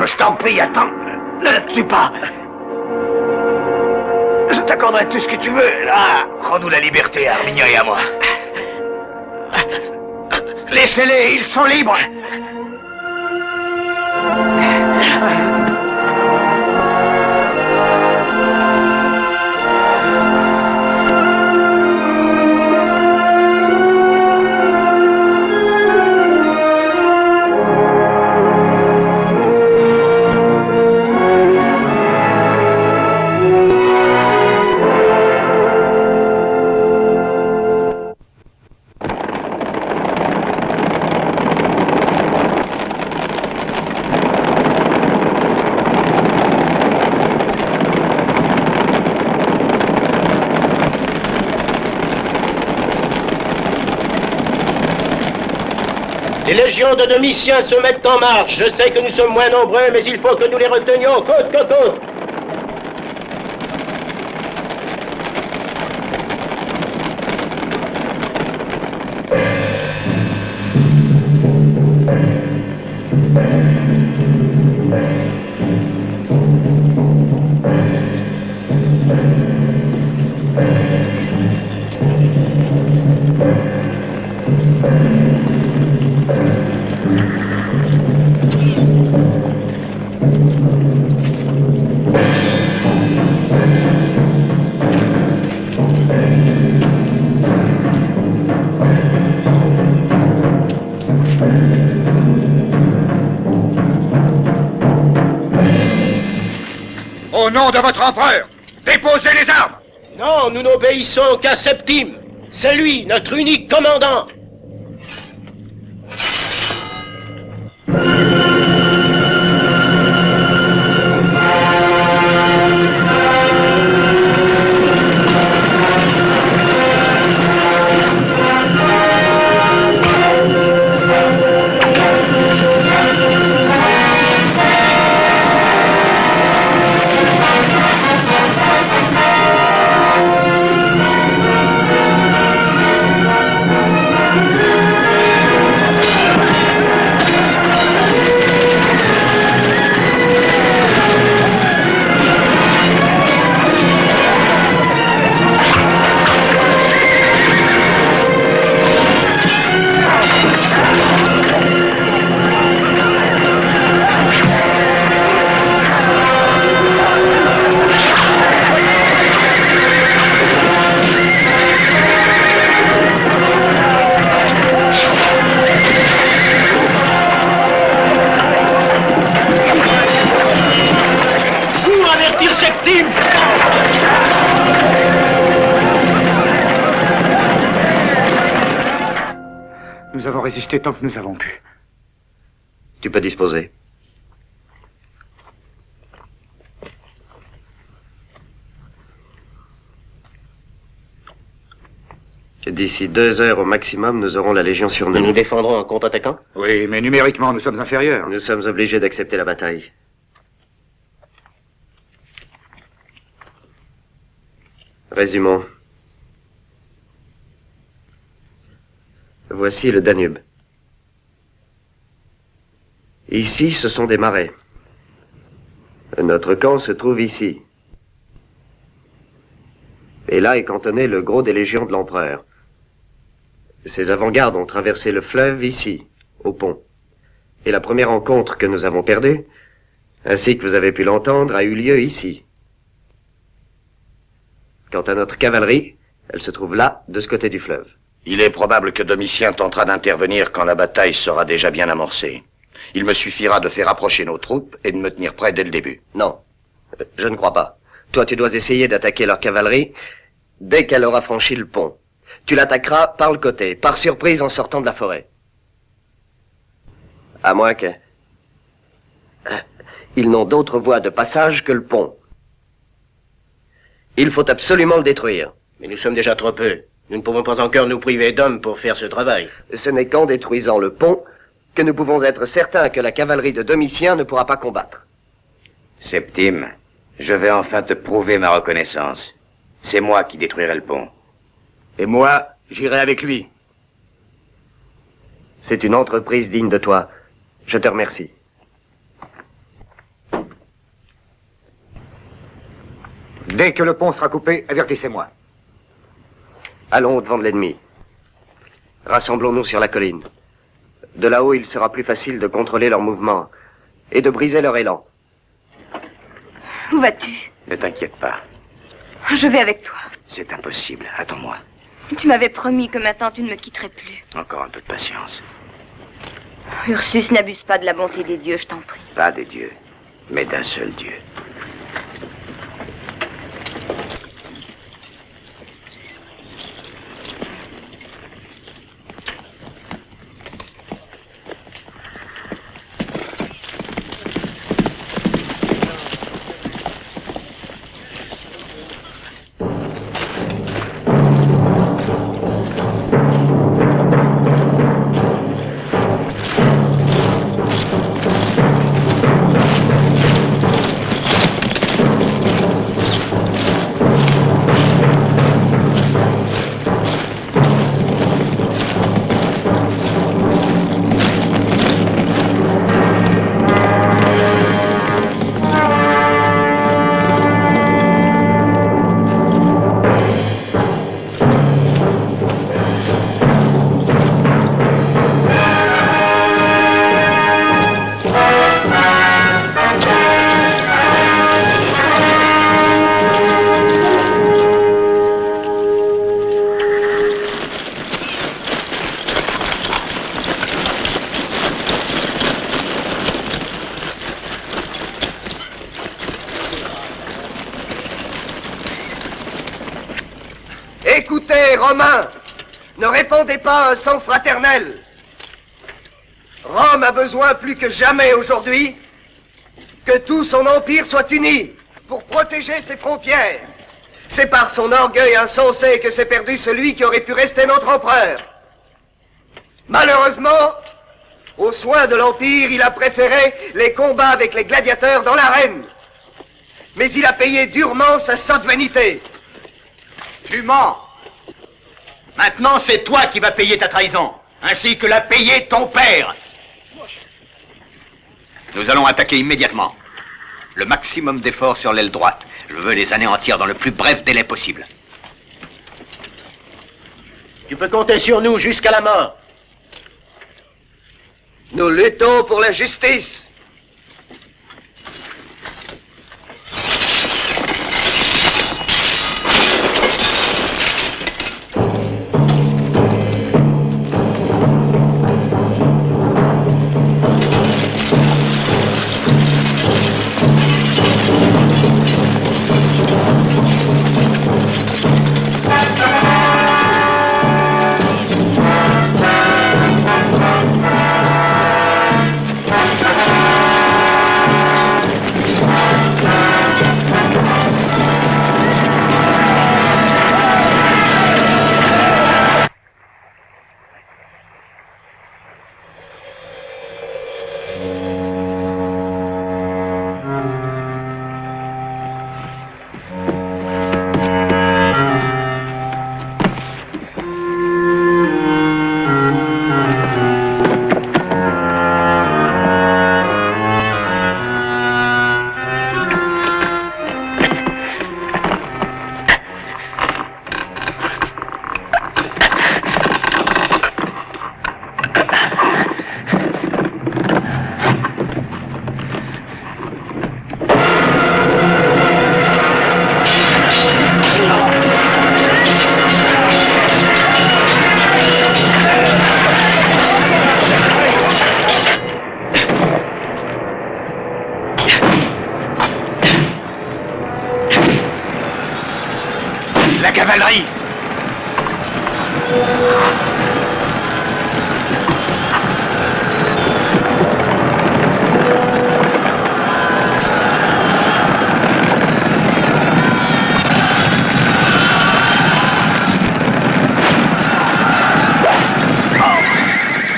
Je t'en prie, attends. Ne la tue pas. Je t'accorderai tout ce que tu veux. Là, Rends-nous la liberté, Armignon et à moi. laissez-les, ils sont libres. Les légions de Domitien se mettent en marche. Je sais que nous sommes moins nombreux, mais il faut que nous les retenions côte à côte. Au nom de votre empereur, déposez les armes! Non, nous n'obéissons qu'à Septime. C'est lui, notre unique commandant. Nous avons résisté tant que nous avons pu. Tu peux disposer. D'ici 2 heures au maximum, nous aurons la Légion sur nous. Nous nous défendrons en contre-attaquant? Oui, mais numériquement, nous sommes inférieurs. Nous sommes obligés d'accepter la bataille. Résumons. Voici le Danube. Ici, ce sont des marais. Notre camp se trouve ici. Et là est cantonné le gros des légions de l'empereur. Ces avant-gardes ont traversé le fleuve ici, au pont. Et la première rencontre que nous avons perdue, ainsi que vous avez pu l'entendre, a eu lieu ici. Quant à notre cavalerie, elle se trouve là, de ce côté du fleuve. Il est probable que Domitien tentera d'intervenir quand la bataille sera déjà bien amorcée. Il me suffira de faire approcher nos troupes et de me tenir prêt dès le début. Non, je ne crois pas. Toi, tu dois essayer d'attaquer leur cavalerie dès qu'elle aura franchi le pont. Tu l'attaqueras par le côté, par surprise en sortant de la forêt. À moins que... Ils n'ont d'autre voie de passage que le pont. Il faut absolument le détruire. Mais nous sommes déjà trop peu. Nous ne pouvons pas encore nous priver d'hommes pour faire ce travail. Ce n'est qu'en détruisant le pont que nous pouvons être certains que la cavalerie de Domitien ne pourra pas combattre. Septime, Je vais enfin te prouver ma reconnaissance. C'est moi qui détruirai le pont. Et moi, j'irai avec lui. C'est une entreprise digne de toi. Je te remercie. Dès que le pont sera coupé, avertissez-moi. Allons au-devant de l'ennemi. Rassemblons-nous sur la colline. De là-haut, il sera plus facile de contrôler leurs mouvements et de briser leur élan. Où vas-tu? Ne t'inquiète pas. Je vais avec toi. C'est impossible. Attends-moi. Tu m'avais promis que maintenant tu ne me quitterais plus. Encore un peu de patience. Ursus, n'abuse pas de la bonté des dieux, je t'en prie. Pas des dieux, mais d'un seul dieu. Écoutez, Romains, ne répondez pas à un sang fraternel. Rome a besoin plus que jamais aujourd'hui que tout son empire soit uni pour protéger ses frontières. C'est par son orgueil insensé que s'est perdu celui qui aurait pu rester notre empereur. Malheureusement, aux soins de l'Empire, il a préféré les combats avec les gladiateurs dans l'arène. Mais il a payé durement sa sainte vanité. Tu mens. Maintenant, c'est toi qui vas payer ta trahison, ainsi que l'a payé ton père. Nous allons attaquer immédiatement. Le maximum d'efforts sur l'aile droite. Je veux les anéantir dans le plus bref délai possible. Tu peux compter sur nous jusqu'à la mort. Nous luttons pour la justice. La cavalerie!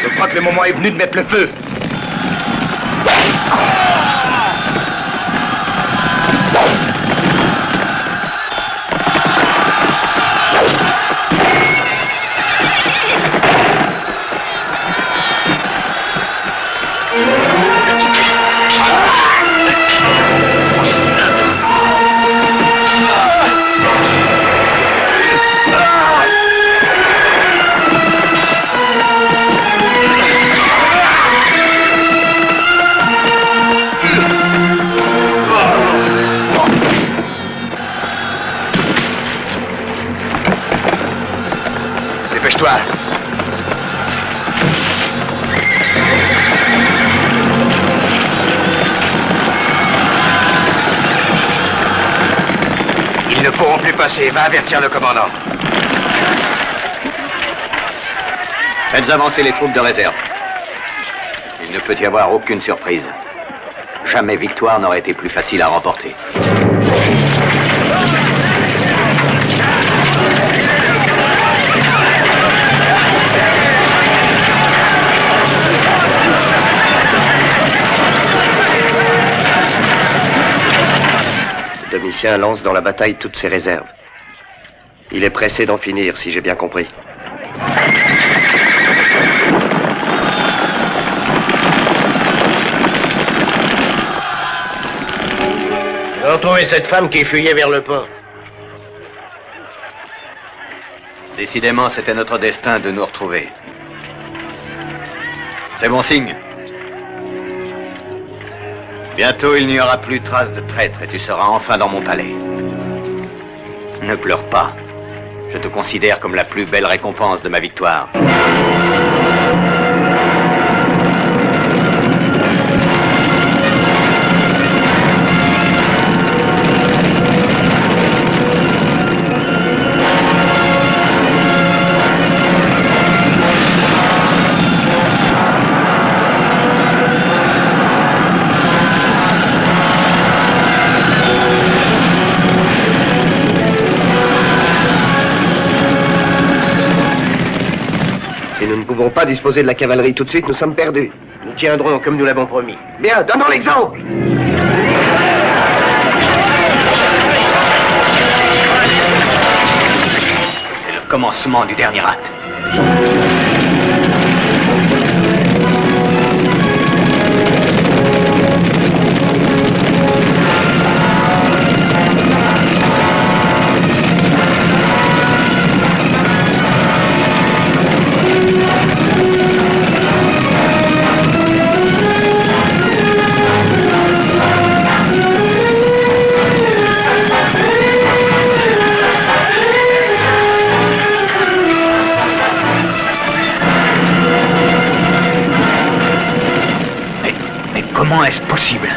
Je crois que le moment est venu de mettre le feu. toi. Ils ne pourront plus passer. Va avertir le commandant. Faites avancer les troupes de réserve. Il ne peut y avoir aucune surprise. Jamais victoire n'aurait été plus facile à remporter. Domitien lance dans la bataille toutes ses réserves. Il est pressé d'en finir, si j'ai bien compris. Ils ont trouvé cette femme qui fuyait vers le port. Décidément, c'était notre destin de nous retrouver. C'est bon signe. Bientôt, il n'y aura plus trace de traître et tu seras enfin dans mon palais. Ne pleure pas. Je te considère comme la plus belle récompense de ma victoire. Si nous ne pouvons pas disposer de la cavalerie tout de suite, nous sommes perdus. Nous tiendrons comme nous l'avons promis. Bien, donnons l'exemple. C'est le commencement du dernier acte. Comment est-ce possible?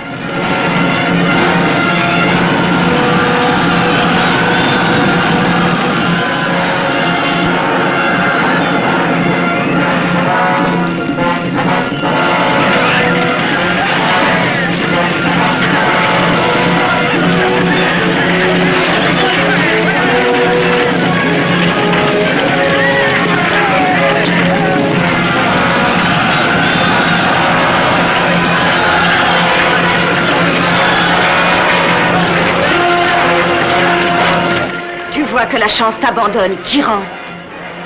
Que la chance t'abandonne, tyran.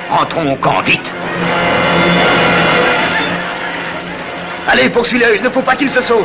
Rentrons au camp, vite. Allez, poursuis-le, il ne faut pas qu'il se sauve.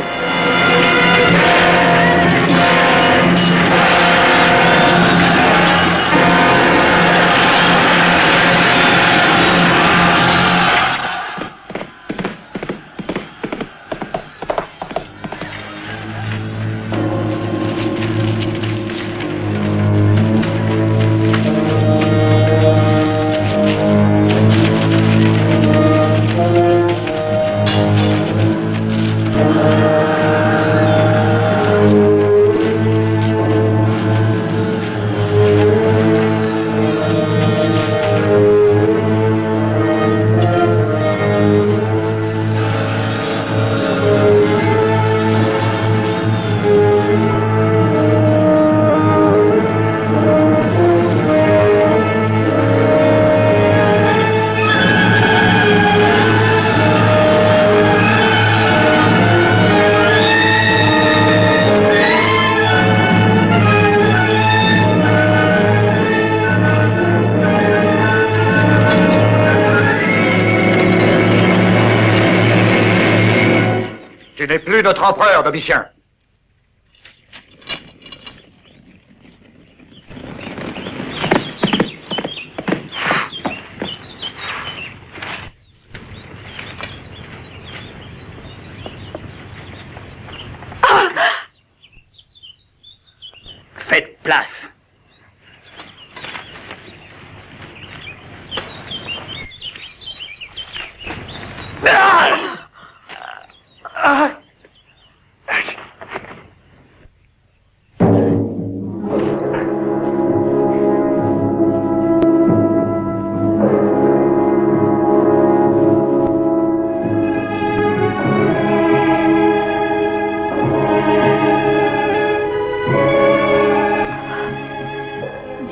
Tu n'es plus notre empereur, Domitien. Faites place.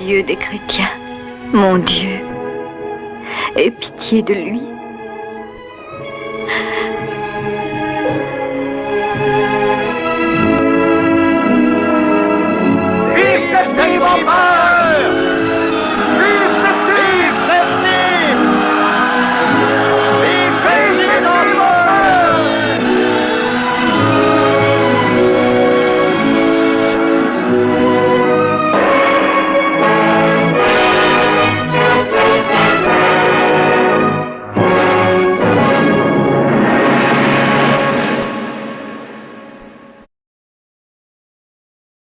Dieu des chrétiens, mon Dieu, aie pitié de lui.